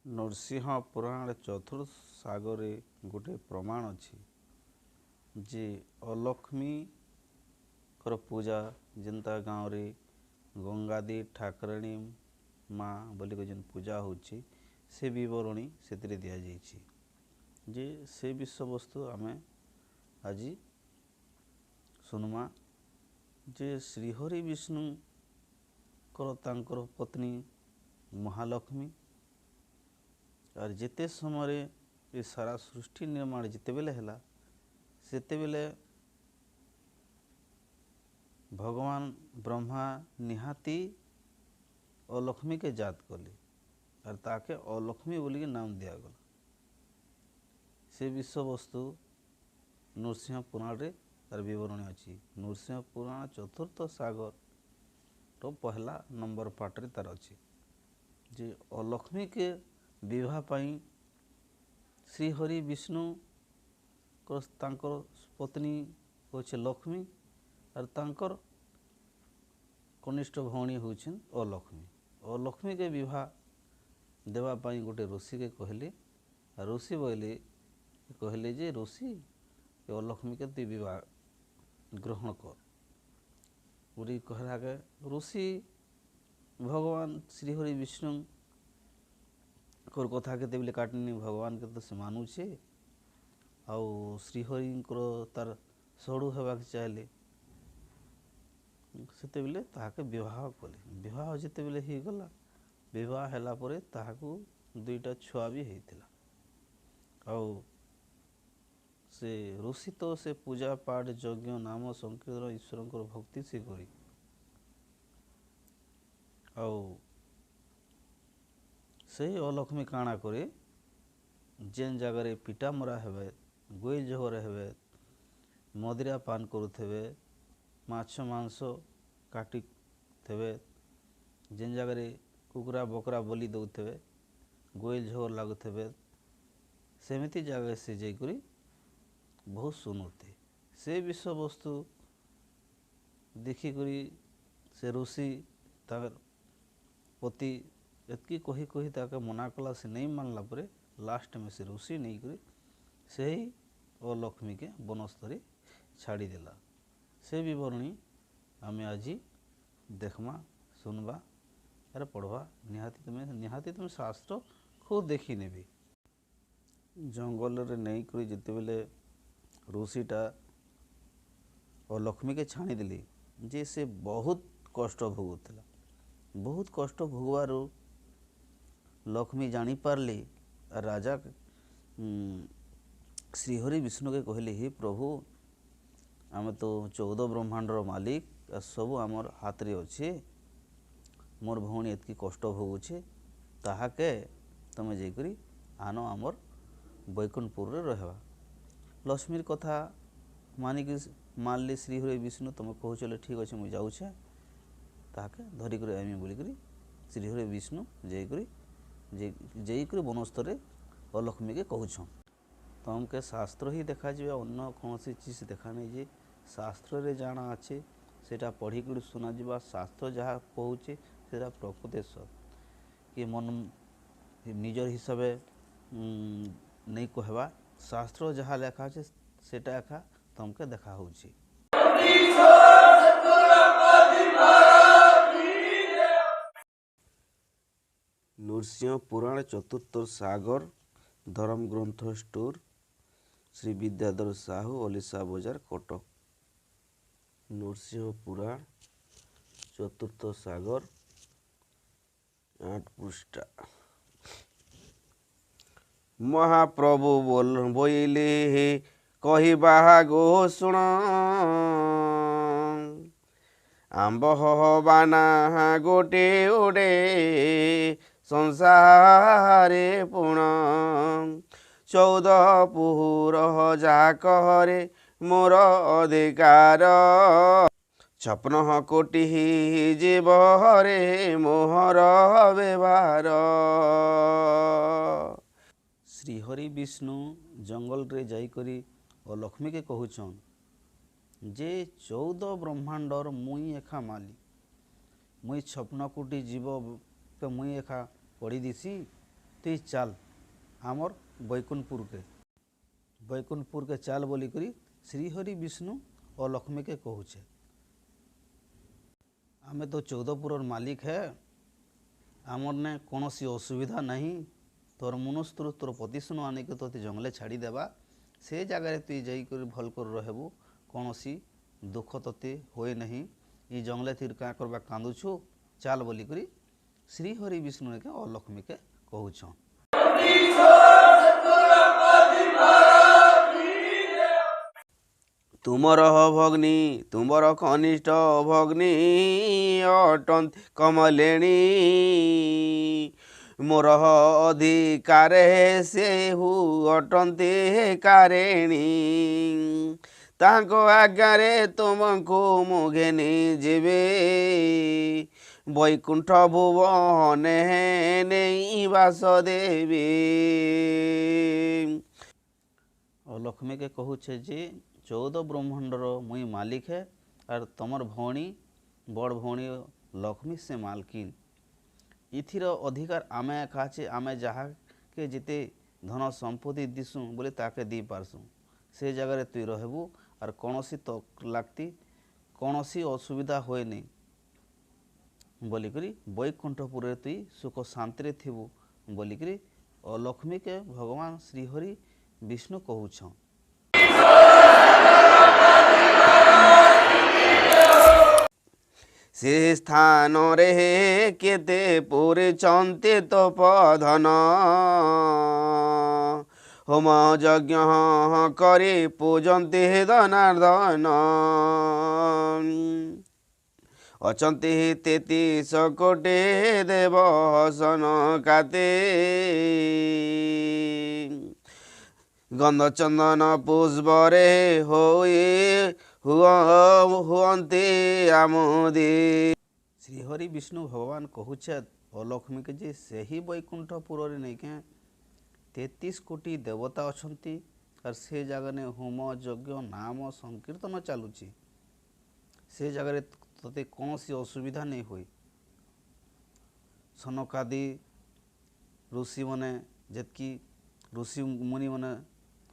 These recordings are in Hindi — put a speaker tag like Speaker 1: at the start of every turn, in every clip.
Speaker 1: नरसिंह पुराण चतुर्थ सागरे गोटे प्रमाण अच्छी जे अलक्ष्मी पूजा जिनता गाँव रे गंगादी ठाकराणी माँ बोलिक जेन पूजा होची से विवरणी से दि जाइए जे से विषय वस्तु आम आज सुनमा जे श्रीहरि विष्णु तांकर पत्नी महालक्ष्मी और जिते समय ये सारा सृष्टि निर्माण जिते बेले है सेते बेले भगवान ब्रह्मा निहाती अलक्ष्मी के जात कले और ताके अलक्ष्मी बोलिक नाम दिगला से विषय वस्तु नरसिंह पुराण रे तार विवरणी अच्छी नरसिंह पुराण चतुर्थ सागर तो पहला नंबर पार्ट रे तार अच्छी जे अलक्ष्मी के विवाह पाई श्रीहरि विष्णु तांकर पत्नी होचे लक्ष्मी और तांकर कनिष्ठ भौणी होछन अलक्ष्मी अलक्ष्मी के विवाह देवा पाई गोटे ऋषि के कहले ऋषि कहले जे ऋषि अलक्ष्मी के तु विवाह ग्रहण कर बोली कहला के ऋषि भगवान श्रीहरि विष्णु कोर कथा के बेले काटनी भगवान के तो से मानुछे आउ श्रीहरि तार सड़ू हेबाक चाहले सेते बेले ताहाके विवाह कले विवाह जिते बेले ही गला विवाह हैला परे ताहाकू दुईटा छुआ भी हेतिला आउ से ऋषि तो से पूजा पाठ यज्ञ नाम संकीर्तन ईश्वर भक्ति से करी आउ से अलक्ष्मी काणा करे जेन जगार पिटा मरा हेबे गोइल जहर हेबे मदिरा पान करुथे माछ मांस काटी थे जेन जगार कुकुरा बकरा बलि दौथे गोइल झोर लगुथे सेमती जगह से जाकरी बहुत सुनुते से विषय वस्तु देखिक से ऋषि तार पति एतकी कही कही ताके मना कला से नहीं मानला परे लास्ट में से ऋषि नहीं करी से ही अलक्ष्मी के बनस्तरी छाड़ी देला से विवरणी आम आज देखमा सुनबा यार पढ़वा निहाती तुम शास्त्र खूब देखी नेबी जंगल रे नहीं करी जिते बेले ऋषिटा अलक्ष्मी के छाणी देली जे से बहुत कष्ट भोगुला बहुत कष्ट भोगवार लक्ष्मी जानी पारली राजा श्रीहरि विष्णु के कहले ही प्रभु आम तो 14 ब्रह्मांडर मालिक सबू आमर हाथ रे अच्छे मोर भौणी एतकी कष्ट भोगुछे ताहाके तमे जाकरी आनो आमर बैकुंठपुर रे रहवा लक्ष्मीर कथा मानिक मानली श्रीहरि विष्णु तुम कहू चले ठीक अच्छे मुझे जाऊे ताके धरिक आमी बोलिक श्रीहरि विष्णु जाकरी बनस्तरे अलक्ष्मी के कहूँ तमके शास्त्र ही देखा जाए अन्य कौन सी चीज देखा नहीं जे शास्त्र रे जाना अच्छे सेटा पढ़िक सुना जा शास्त्र जहाँ पहुँचे से प्रकृति कि मन निजर हिसाब नहीं कहवा शास्त्र जहाँ लेखा अच्छे सेटा एका तमके देखा होची। नरसिंह पुराण चतुर्थ सागर धर्म ग्रंथ स्टोर श्री विद्याधर साहू ओलिसा बाजार कटक नरसिंह पुराण चतुर्थ सागर 8 पृष्ठा महाप्रभु बोले कहवा गो शुण आंब बाना गोटे ओडे संसारे पुण 14 पुर जाकरे मोर अधिकार 56 कोटि जीवरे मोहर व्यवहार। श्रीहरि विष्णु जंगल रे जाइकरी अलक्ष्मी के कहूछन जे 14 ब्रह्मांडर मुई एखा माली मुई 56 कोटि जीव तो मुई एखा पढ़ी दिसी तुई चाल आमर बैकुंठपुर के चाल बोलिकरी श्रीहरि विष्णु और लक्ष्मी के कहूचे। आमे तो 14 मालिक है, आमर ने कौन सी असुविधा नहीं। तोर मनुष्य तोर पतिशुन आनिक तोते जंगले छाड़ी देवा, से जगार तुई जाकर भल कर रहबू, कौन सी दुख तोते होए नहीं। ये जंगले तीर क्या करवा कांदुछु, चाल बोलिकरी श्रीहरि विष्णु के और लक्ष्मी के कहूछ।
Speaker 2: तुमर भग्नी तुमर कनिष्ठ भग्नी अटंत कमलेणी, मोर अधिकार से हु अटंते कारेणी। तांको आज्ञारे तुमको मुघेनी जीवे, बैकुंठ भुवने नहीं वासुदेवी।
Speaker 1: और लक्ष्मी के कहूचे जे 14 ब्रह्मांडर मुई मालिक है और तमर भौणी बड़ भौणी लक्ष्मी से मालकिन। इथिर अधिकार आमे काचे, आमे जहाँ के जिते धन संपत्ति दिसु बोले ताके दी पारसु, से जगह तुई रहबू और कौनसी तो लागती कौनसी असुविधा होए नहीं बोलिकरी बैकुंठपुर तुई सुख शांति थिबू बोलिकरी और लक्ष्मी के भगवान श्रीहरि विष्णु कहूछ।
Speaker 2: से स्थान रे केते पुरे चंते तपधन, होम यज्ञ करे पूजन्ते धनार्दन। अचन्ते 33 कोटे देव हसन काते, गंध चंदन पुष्परे होए हुअन्ते आमोदे।
Speaker 1: श्रीहरि विष्णु भगवान कहूचे और लक्ष्मी के जे सही बैकुंठपुर नहीं के 33 कोटी देवता अछंती और से जगह ने होम यज्ञ नाम संकीर्तन चलुची, से जगह तोते कौन सी असुविधा नहीं हुई। सनकादि ऋषि मैंने जितकी ऋषि मुनि मैंने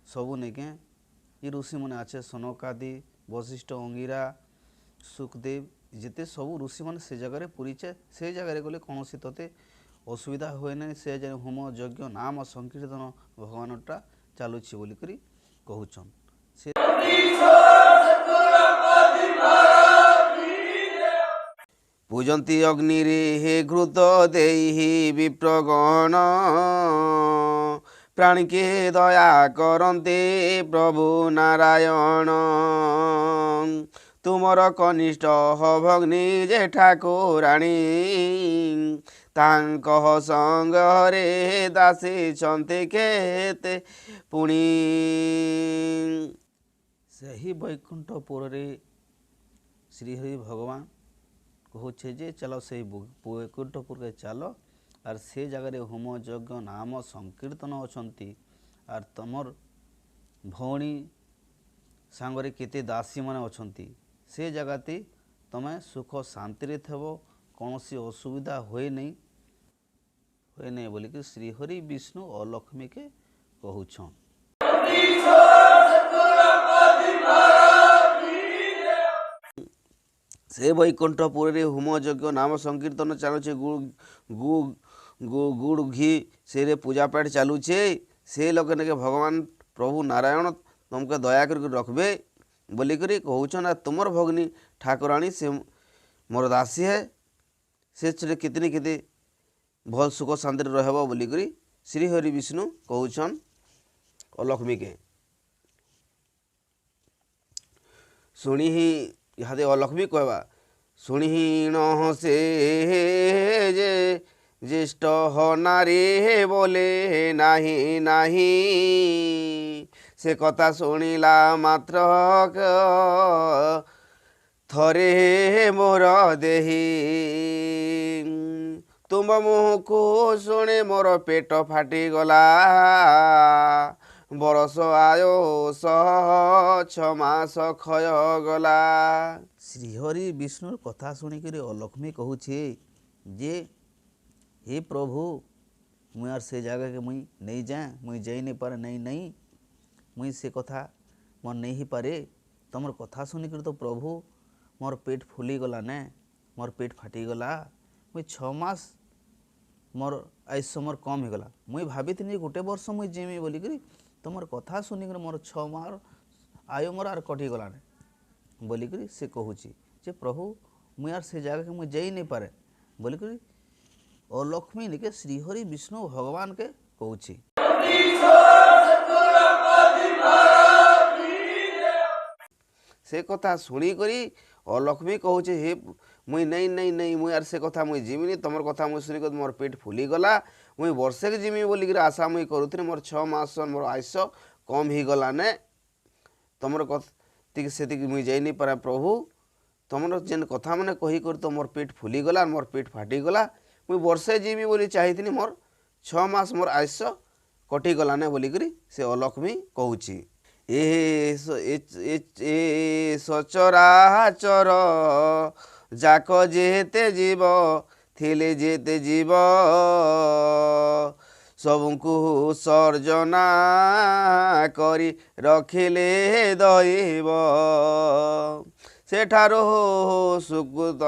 Speaker 1: सबू नहीं के ये ऋषि मैंने आछे, सनकादि वशिष्ठ अंगिरा सुखदेव जिते सबू ऋषि मैंने से जगह पूरीचे, से जगह गले कौन सी तोते असुविधा हुए नहीं। से जगह होम यज्ञ नाम संकीर्तन भगवानटा चलुची बोलिकरी कहूछन।
Speaker 2: पूजन्ति अग्निरे हे घृत देहि विप्रगण, प्राणी के दया करन्ते प्रभु नारायण। तुमर कनिष्ठ भग्नी जे ठाकुराणी, तांक संग रे दासी छन्ते केते पुणी।
Speaker 1: सही बैकुंठपुर रे श्रीहरि भगवान कहूचे जे चलो से बैकुंठपुर के चलो और से जगह होम यज्ञ नाम संकीर्तन अछंती और तमर भौणी सांगरे केते दासी माने अछंती, से जगह तमें सुख शांति थबो, कौन सी असुविधा हुए नहीं बोलिक श्रीहरि विष्णु और लक्ष्मी के कहूछन।
Speaker 2: से बैकुंठपुर होम यज्ञ नाम संकीर्तन चलुचे, गुड़ घी से पूजा पाठ चलुचे। से लोग के भगवान प्रभु नारायण तुमके दया कर रखबे बोलिकरी कहूछन। तुमर भगिनी ठाकुराणी से मोर दासी है, से कितनी कितनी भल सुख शांति रहब बोलिकरी श्रीहरि विष्णु कहूछन और लक्ष्मी के। शुणी इहादे अलक्ष्मी कहवा, शुणीण से जे ज्येष्ठ नारी बोले नाही नाही, से कथा शुणिला मात्र थरे मोर देही। तुम मुह को शुणे मोर पेट फाटी गला, बरस आयो 6 मास क्षय गला।
Speaker 1: श्रीहरि विष्णुर कथा शुणिक अलक्ष्मी कहूचे जे हे प्रभु मुई आर से जगह के मुई नहीं जाए मुई जाई नहीं पारे नहीं मुई से कथा मोर नहीं ही पारे तुमर कथा शुणिक तो प्रभु मोर पेट फुली गला ने मोर पेट फाटीगला मुई 6 मास मोर आयुष्य मोर कम होगला मुई भावी गोटे वर्ष मुई जीमी बोलिक तुमर कथा शुणिक मोर 6 मास आयु मोर आर कटिगला ने बोलिक से कहूँ जे प्रभु मुई आर से जगह के मुई जाई नहीं पारे बोलिक अलक्ष्मी निके श्रीहरि विष्णु भगवान के कहूँ।
Speaker 2: से कथा शुणी करी अलक्ष्मी कहूचे हे मुई नहीं मुई आर से कथा मुई जीविनी तुमर कथा मुई शुणी मोर पेट फुली गला मुई वर्षे के जीमी बोलिक आशा मुई करुथी मोर 6 मास मोर आयुष्य कम ही गला ने तुमर कथी से मुई जाई नहीं पारे प्रभु तुमर जेन कथा मैंने कही कर तो मोर पेट फुली गला मोर पेट फाटी गला मुई वर्षे जीमी बोली चाहती मोर 6 मास मोर आयुष्य कटिगला ने बोलिक से अलक्ष्मी कहूची। ए सचराचर जाक जेते जीव थिले जेते जीव सबको सर्जना करी रखिले दैव सेठारो सुकृत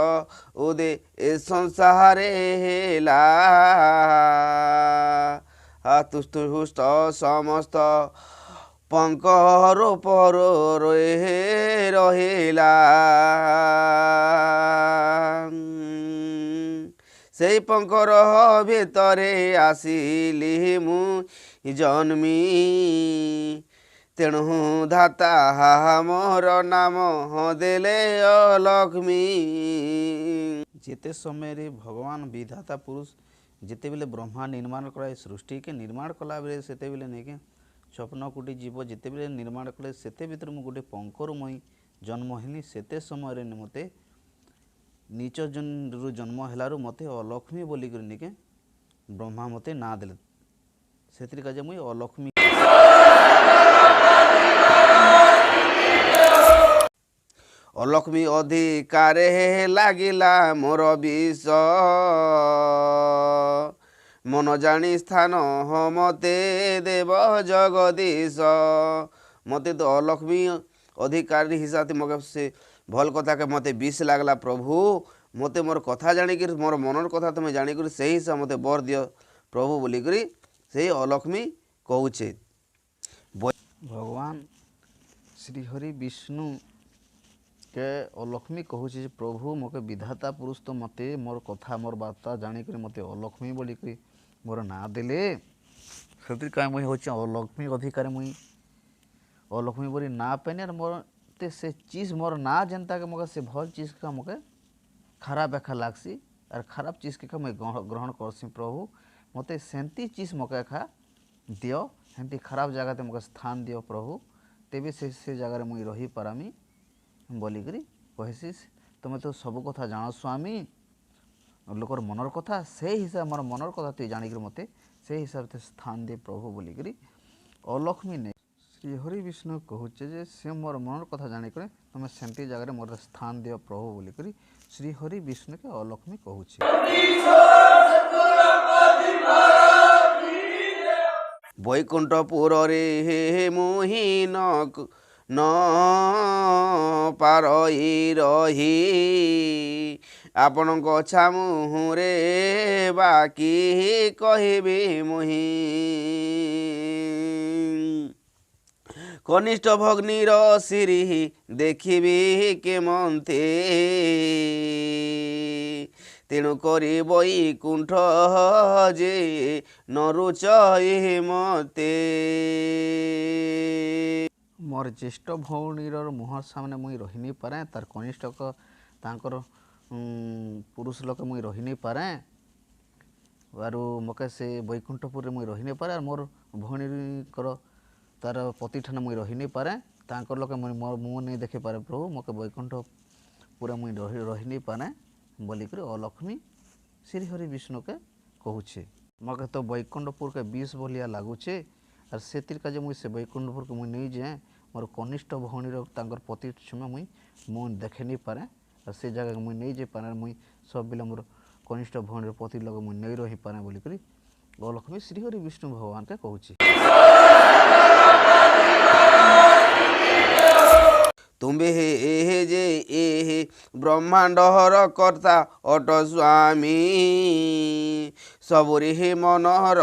Speaker 2: उदे ए संसारे हेला तुष्ट हुष्ट समस्त पंकर पर रहिला से पंकर भितरे आसिली मु जन्मी तेणु धाता मोर नाम देले अलक्ष्मी।
Speaker 1: जेते समय भगवान विधाता पुरुष जिते बेले ब्रह्मा निर्माण कराए सृष्टि के निर्माण कला बेले सेते बेले नहीं के स्वप्न कोटी जीव जिते बेले निर्माण कले सेते भितर मु गोटे पंकरु मुई जन्म हेली सेते समय मते नीच रु जन्म हेलारू मते अलक्ष्मी बोलिक निके ब्रह्मा मते ना देले सेतिर काजे मुई अलक्ष्मी।
Speaker 2: अलक्ष्मी अधिकारे लागिला मोर विष मन जानी स्थान मते देव जगदीश मते तो अलक्ष्मी अधिकारी हिसाब से मगे से भल कथा के मते विष लागला प्रभु मते मोर कथा जानिक मोर मनर कथा तुम जानिक से हिसाब मते बर दियो प्रभु बोलिक से अलक्ष्मी कहूचे।
Speaker 1: भगवान श्रीहरि विष्णु के अलक्ष्मी कहूचे प्रभु मोके विधाता पुरुष तो मते मोर कथा मोर बार्ता जानिक मते अलक्ष्मी बोलिक मोर ना देले से कहीं मुई हूँ अलक्ष्मी अधिकारी मुई अलक्ष्मी बोली ना पानी और मोर से चीज मोर ना जनता के मगे से भल चीज का मगे खराब एखा लागसी और खराब चीज के मैं ग्रहण करसी प्रभु मते सेंती चीज मके एखा दियो सेंती खराब जगह मगे स्थान दियो प्रभु तेबे से जगह मुई रही पारामी बोलिक कहसी तुम तो सब कथा जान स्वामी लोकर मनर कथा से हिसाब मोर मनर कथा तु जानिक मते से हिसाब से स्थान दे प्रभु बोलिक अलक्ष्मी ने श्रीहरि विष्णु कहूचे जे से मोर मनर कथा जानिक तुम सेंती जगह मोर स्थान दियो प्रभु बोलिक श्रीहरि विष्णु के अलक्ष्मी कहूचे।
Speaker 2: बैकुंठपुर रे मुहि न पारई रही आपण छा मुहरे बाकी कहबी मुहि कनिष्ठ भग्नीर सिरी देखिबी के मन्ते तेणु करी बैकुंठ जे न रुचय मते
Speaker 1: मोर ज्येष्ठ भौणीर मुहर सामने मुई रही नहीं पारे तार कनिष्ठक तांकर पुरुष लोक मुई रही नहीं पारे आरु मके से बैकुंठपुर मुई रही नहीं पारे मोर भौणीकर तार पति ठान मुई रही नहीं पारे तांकर लोक मोर मुँह नहीं देखे पारे प्रभु मके बैकुंठपुर मुई रही नहीं पारे बोलिक अलक्ष्मी श्रीहरि विष्णु के कहूचे मके तो बैकुंठपुर के 20 भलिया लगुचे और से काजे मुई से बैकुंठपुर के मुई नहीं जाए मोर कनिष्ठ भौणीर तांकर पति छुमे मुई मुँह देखे नहीं पारे और से जगह मुई नहीं जाए पारे मुई सब बेले मोर कनिष्ठ भौणीर पति लगे मुई नहीं रही पारे बोलिक अलक्ष्मी श्रीहरि विष्णु भगवान के कहूँ।
Speaker 2: तुम्बे हे जे हे ब्रह्मांडर कर्ता अट स्वामी सबुरी हे मनर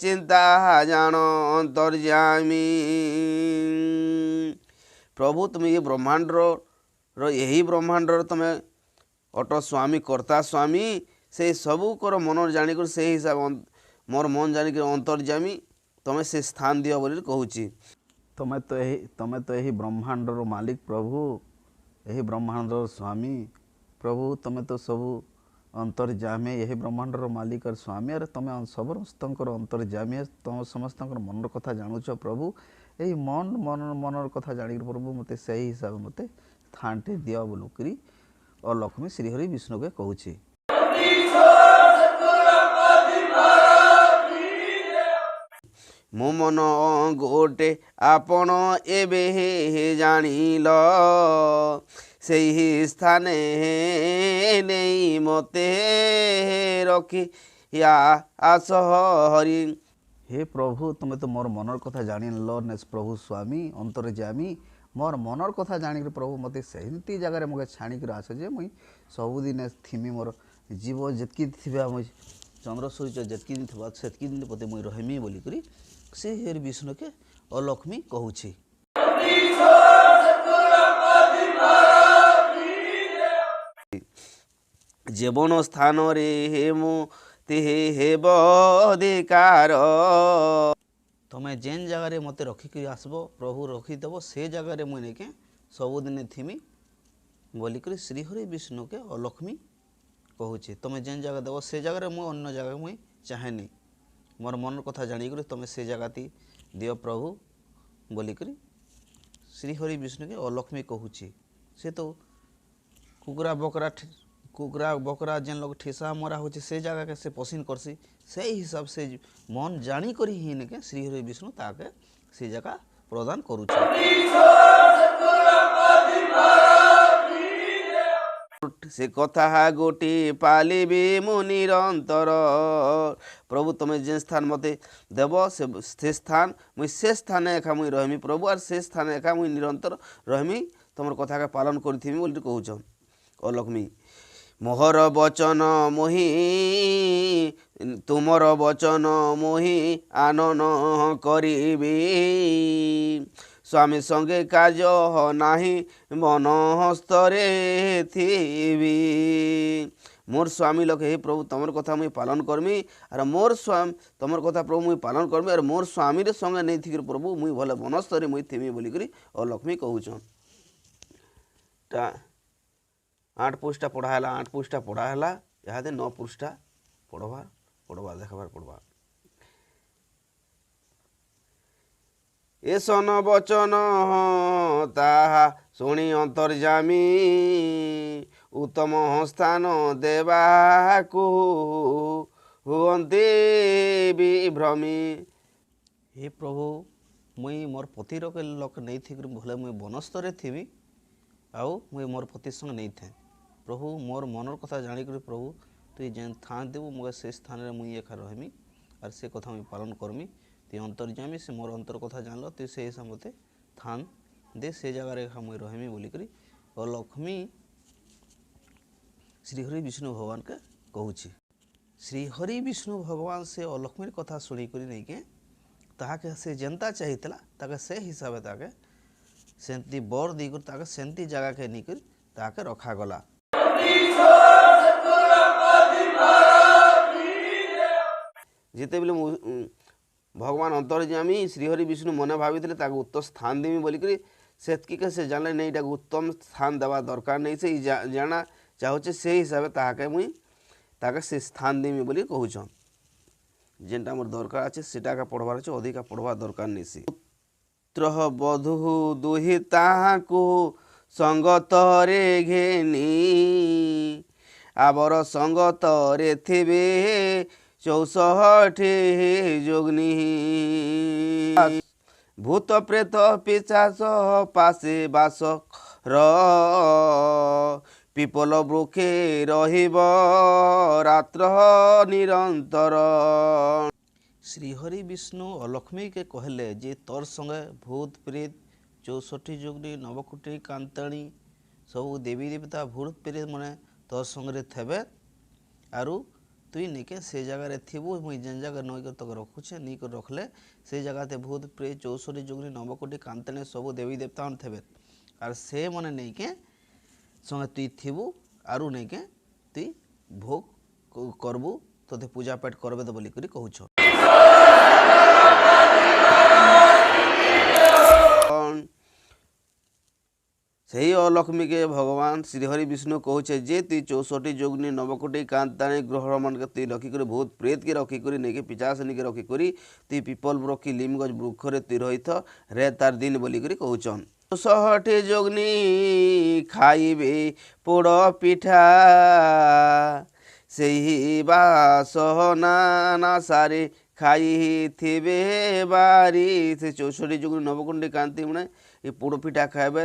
Speaker 2: चिंता जान अंतर्यामी। प्रभु तुम ये ब्रह्मांडर यही ब्रह्मांडर तुम अट स्वामी कर्ता स्वामी से सबू कर मन जानिक से हिसाब मोर मन जानिक अंतर्यामी तुम्हें से स्थान दियो बोली कहूँ।
Speaker 1: तमें तो यही ब्रह्मांडर मालिक प्रभु, यही ब्रह्मांडर स्वामी प्रभु, तमें तो सबू अंतर्जामी, यही ब्रह्मांडर मालिक और स्वामी, अरे तुम समस्त अंतर्जामी, तुम समस्त मनर कथा जानुच प्रभु। यही मनर कथा जानिक प्रभु मत से हिसाब मत थानटे दिया बोलुकरी और लक्ष्मी श्रीहरि विष्णु के कहूँ।
Speaker 2: मो मन गोटे आपण एबे हे जानिल से ही स्थाने नहीं मते रखी या आस हरि।
Speaker 1: हे प्रभु तुम्हें तो मोर मनर कथा जानी ने प्रभु स्वामी अंतर्जामी, मोर मनर कथा जानिक प्रभु मत से जगार मुझे छाणिक आस जे मुई सबुदिन थिमी मोर जीव जितकी थिबा मुई चंद्र सूर्य जितकी दिन थी सेतकी दिन पते मुई रहमी बोलिक से हेर विष्णु के अलक्ष्मी कहूँ।
Speaker 2: जीवन स्थान रे हे मो तेहे हेब अधिकार।
Speaker 1: तुम्हें जेन जगार मत रखिक आसब प्रभु रखीदेव से जगार मुझे के सबुदिन थिमी बोलिक श्रीहरि विष्णु के अलक्ष्मी कहूँ। तुम्हें जेन जगह देव से जगार मुझे अन्य जगह मुई चाहेनी, मोर मन कथा जानिक तुम्हें से जगह दियो प्रभु बोलिक श्रीहरि विष्णु के अलक्ष्मी कहूँ। से तो कुकुरा बकरा जेन लोग ठेसा मरा हो से जगह के से पसंद करसी, से हिसाब से मन जानी करी ही के श्रीहरि विष्णु ताके से जगह प्रदान करूँ।
Speaker 2: से कथा गोटी पालिबी मु निरंतर। प्रभु तुम्हें जे स्थान मते देव से स्थान मुई से स्थान एका मुई रहमी प्रभु, और से स्थान एका मुई निरंतर रहमी तुम कथा के पालन करी बोली कहूछ। अलक्ष्मी मोहर वचन मोहि तुमर वचन मोहि आनन करिबी स्वामी संगे कार्य नाही मन हस्तरे थिबी। मोर स्वामी लोक हे प्रभु तुमर कथा मुई पालन करमी, और मोर स्वामी तुमर कथा प्रभु मुई पालन करमी, और मोर स्वामी रे संगे नहीं थी प्रभु मुई भले बनस्तरे मुई थिमी बोलिक अलक्ष्मी कहूछन। 8 पृष्ठा पढ़ाला 8 पृष्ठा पढ़ाला इहादे 9 पृष्ठा पढ़वा देखबार पढ़वा। एसन वचन ताहा शुणी अंतर्जामी उत्तम स्थान देवाकु हुअन्ते विभ्रमी।
Speaker 1: हे प्रभु मुई मोर पतिर के लोक नहीं थी भले मुई बनस्तरे थी आउ मुई मोर पति संग नहीं थे प्रभु मोर मनर कथा जानिक प्रभु तुई जेन थान देबू मुझे से स्थान में मुई एका रहमी और से कथा मुई पालन करमी। तुई अंतर्जामी से मोर अंतर कथा जानल तुई से हिसाब मते थान दे से जगार एका मुई रहमी बोलिक अलक्ष्मी श्रीहरि विष्णु भगवान के कहूँ। श्रीहरि विष्णु भगवान से अलक्ष्मी कथा शुणिक नहीं के ताके से जेनता चाहिए ताके से हिसाब ताके सेंती बर देकर ताके सेंती जगह के नहीं कर ताके रखा गला।
Speaker 2: जिते बेले भगवान अंतर्जामी श्रीहरि विष्णु मन भावी उत्तम स्थान देवी बोलिक सेतकी से जानले नहीं उत्तम स्थान देवा दरकार नहीं से जाना चाहूचे से हिसाब ताके मुई ताके से स्थान देवी बोली कहूछन। जेनटा मोर दरकार अच्छे सेटा का पढ़वार अच्छे अधिका पढ़वा दरकार नहीं से। पुत्र बधू दुहि ताहाकु संगतरे घेनी आबर संगतरे थिबे 64 जोगनी। भूत प्रेत पिशाच पासे बास ପିପଲ ବୃକ୍ଷେ ରହିବ ରାତ୍ର ନିରନ୍ତର।
Speaker 1: ଶ୍ରୀହରି ବିଷ୍ଣୁ ଅଲକ୍ଷ୍ମୀକେ କହିଲେ ଯେ ତୋର ସଙ୍ଗେ ଭୂତ ପ୍ରେତ 64 ଯୁଗନି ନବକୋଟି କାନ୍ତାଣୀ ସବୁ ଦେବୀ ଦେବତା ଭୂତ ପ୍ରେତ ମାନେ ତୋର ସଙ୍ଗରେ ଥେବେ ଆରୁ ତୁଇ ନିକେ ସେ ଜାଗାରେ ଥିବୁ ମୁଇଁ ଯେନ୍ ଜାଗାରେ ନଇକରି ତକେ ରଖୁଛେ ନେଇକରି ରଖଲେ ସେ ଜାଗାତେ ଭୂତ ପ୍ରେତ 64 ଯୁଗନି ନବକୋଟି କାନ୍ତାଣୀ ସବୁ ଦେବୀ ଦେବତା ମାନେ ଥେବେ ଆର୍ ସେ ମାନେ ନେଇକେ ସଙ୍ଗେ ତୁଇ ଥିବୁ ଆରୁ ନେଇକେ ତୁଇ ଭୋଗ କରବୁ ତୋତେ ପୂଜା ପାଠ କରବେ ତ ବୋଲିକରି କହୁଛ।
Speaker 2: ସେହି ଅଲକ୍ଷ୍ମୀକେ ଭଗବାନ ଶ୍ରୀହରି ବିଷ୍ଣୁ କହୁଛେ ଯେ ତୁଇ 64 ଯୋଗନି ନବକୋଟି କାନ୍ତାଣୀ ଗ୍ରହ ମାନକେ ତୁଇ ରଖିକରି ଭୂତ ପ୍ରେତକେ ରଖିକରି ନେଇକି ପିଚାସନିକେ ରଖିକରି ତୁଇ ପିପଲ ବୃକ୍ଷି ଲିମ୍ ଗଛ ବୃକ୍ଷରେ ତୁଇ ରହିଥ ରେ ତାର ଦିନ ବୋଲିକରି କହୁଛନ୍। 64 ଯୋଗନି ଖାଇବେ ପୋଡ଼ ପିଠା ସେହି ବାସ ନାସାରେ ଖାଇଥିବେ ବାରି। ସେ 64 ଯୋଗନି ନବକୋଟି କାନ୍ତି ମାନେ ଏ ପୋଡ଼ ପିଠା ଖାଇବେ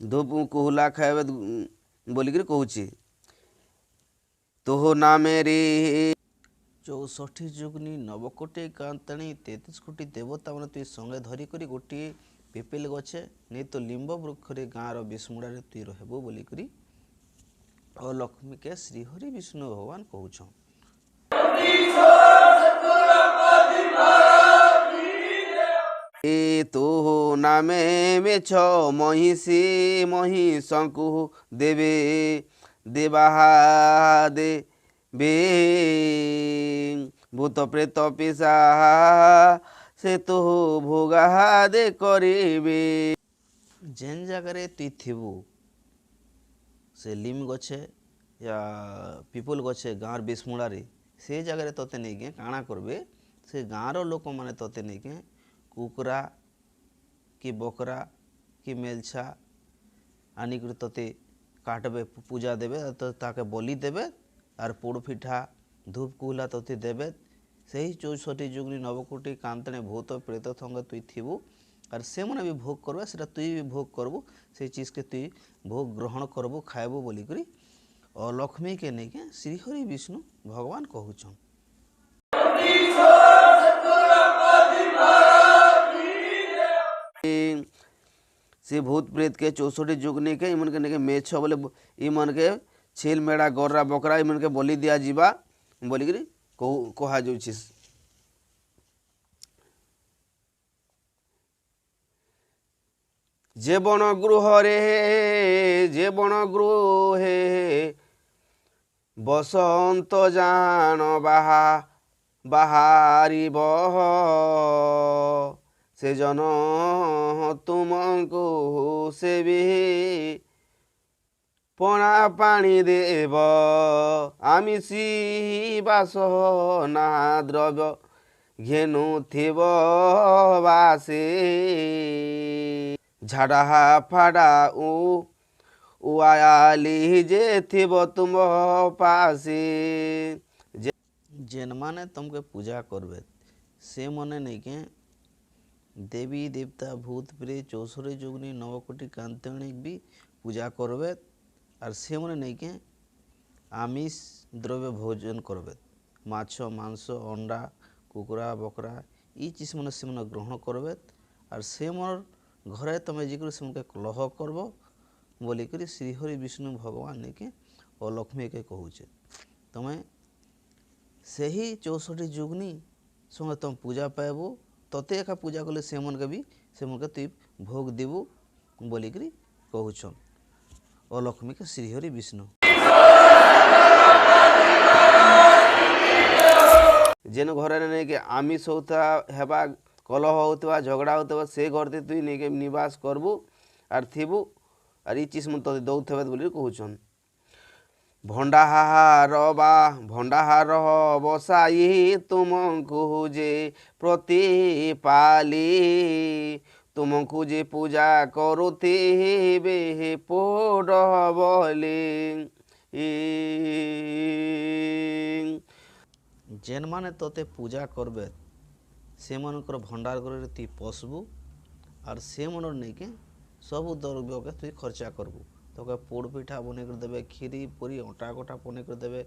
Speaker 2: ଧୂପ କୁହୁଲା ଖାଇବେ ବୋଲିକରି କହୁଛି। ତୋହ ନାମରେ
Speaker 1: 64 ଯୁଗନି ନବକୋଟି କାନ୍ତାଣୀ 33 କୋଟି ଦେବତା ମାନେ ତୁଇ ସଙ୍ଗେ ଧରିକରି ଗୋଟିଏ ପିପିଲ ଗଛେ ନେଇ ତ ଲିମ୍ବ ବୃକ୍ଷରେ ଗାଁର ବିଷ୍ମୁଡ଼ାରେ ତୁଇ ରହିବୁ ବୋଲିକରି ଅଲକ୍ଷ୍ମୀକେ ଶ୍ରୀହରି ବିଷ୍ଣୁ ଭଗବାନ କହୁଛନ୍।
Speaker 2: ତୋହ ନାମେ ମେଛ ମହିଷୀ ମହିଷଙ୍କୁ ଦେବେ ଦେବାହା ଦେବେ ଭୂତ ପ୍ରେତ ପିସା ସେ ତୋହ ଭୋଗାଦେ କରିବେ।
Speaker 1: ଯେନ୍ ଜାଗାରେ ତୁଇ ଥିବୁ ସେ ଲିମ୍ ଗଛେ ୟା ପିପୁଲ ଗଛେ ଗାଁର ବିଷ୍ମୁଡ଼ାରେ ସେ ଜାଗାରେ ତୋତେ ନେଇକେ କାଣା କରବେ ସେ ଗାଁର ଲୋକମାନେ ତୋତେ ନେଇକେ କୁକୁରା କି ବକରା କି ମେଲଛା ଆନିକରି ତୋତେ କାଟବେ ପୂଜା ଦେବେ ତାକେ ବଲି ଦେବେ ଆର୍ ପୋଡ଼ ପିଠା ଧୂପ କୁହୁଲା ତୋତେ ଦେବେ। ସେହି 64 ଯୁଗନି ନବକୋଟି କାନ୍ତାଣୀ ଭୂତ ପ୍ରେତ ସଙ୍ଗେ ତୁଇ ଥିବୁ ଆର୍ ସେମାନେ ବି ଭୋଗ କରବେ ସେଟା ତୁଇ ବି ଭୋଗ କରବୁ ସେ ଚିଜ୍କେ ତୁଇ ଭୋଗ ଗ୍ରହଣ କରବୁ ଖାଇବୁ ବୋଲିକରି ଅଲକ୍ଷ୍ମୀକେ ନେଇକେ ଶ୍ରୀହରି ବିଷ୍ଣୁ ଭଗବାନ କହୁଛନ୍।
Speaker 2: ସେ ଭୂତ ପ୍ରେତକେ 64 ଯୁଗନିକେ ଇମାନକେ ନେଇକେ ମେଛ ବୋଲେ ଇମାନକେ ଛେଲ ମେଢ଼ା ଗର୍ରା ବକରା ଇମାନକେ ବଲି ଦିଆଯିବା ବୋଲିକରି କୁହାଯାଉଛି। ଯେ ବଣ ଗୃହେ ବସନ୍ତ ଜାଣ ବାହାରିବ ସେ ଜନ ତୁମକୁ ସେବି ପଣା ପାଣି ଦେବ ଆମିଷି ବାସ ନା ଦ୍ରବ୍ୟ ଘେନୁଥିବ ବାସେ ଝାଡ଼ା ଫାଡ଼ା ଉଆଲି ଯେ ଥିବ ତୁମ ପାଶେ।
Speaker 1: ଯେନ୍ମାନେ ତମକେ ପୂଜା କରବେ ସେ ମନେ ନେଇକେ ଦେବୀ ଦେବତା ଭୂତ ପ୍ରେତ 64 ଯୁଗନି ନବକୋଟି କାନ୍ତାଣୀ ବି ପୂଜା କରବେ ଆର୍ ସେମାନେ ନେଇକେ ଆମିଷ ଦ୍ରବ୍ୟ ଭୋଜନ କରବେ ମାଛ ମାଂସ ଅଣ୍ଡା କୁକୁରା ବକରା ଇ ଚିଜ ମାନେ ସେମାନେ ଗ୍ରହଣ କରବେ ଆର୍ ସେମର ଘରେ ତମେ ଯିକରି ସେମାନକେ କଲହ କରବ ବୋଲିକରି ଶ୍ରୀହରି ବିଷ୍ଣୁ ଭଗବାନ ନେଇକେ ଅଲକ୍ଷ୍ମୀକେ କହୁଛେ। ତମେ ସେହି 64 ଯୁଗନି ସଙ୍ଗେ ତମେ ପୂଜା ପାଇବୁ ତତେ ଏକା ପୂଜା କଲେ ସେମାନକେ ବି ସେମାନକେ ତୁଇ ଭୋଗ ଦେବୁ ବୋଲିକରି କହୁଛନ୍ ଅଲକ୍ଷ୍ମୀକେ ଶ୍ରୀହରି ବିଷ୍ଣୁ।
Speaker 2: ଯେନ୍ ଘରେ ନେଇକି ଆମିଷ ହେବା କଲହ ହେଉଥିବା ଝଗଡ଼ା ହେଉଥିବା ସେ ଘରତେ ତୁଇ ନେଇକି ନିବାସ କରବୁ ଆର୍ ଥିବୁ ଆର୍ ଇ ଚିଜ ମାନେ ତତେ ଦଉଥିବେ ବୋଲି କହୁଛନ୍। ଭଣ୍ଡାହାର ବସାଇ ତୁମକୁ ଯେ ପ୍ରତିପାଲି ତୁମକୁ ଯେ ପୂଜା କରୁଥିବେ ପୋଡ଼ ବୋଲି
Speaker 1: ଯେନ୍ମାନେ ତୋତେ ପୂଜା କରବେ ସେମାନଙ୍କର ଭଣ୍ଡାର ଘରରେ ତୁଇ ପଶବୁ ଆର୍ ସେମାନର ନେଇକେ ସବୁ ଦ୍ରବ୍ୟକେ ତୁଇ ଖର୍ଚ୍ଚା କରବୁ ତ তোকে পোড় পিঠা বনাই করে দেবে, କ୍ଷୀରି ପୁରୀ ଅଟା କଟା ବନେଇ କରି ଦେବେ,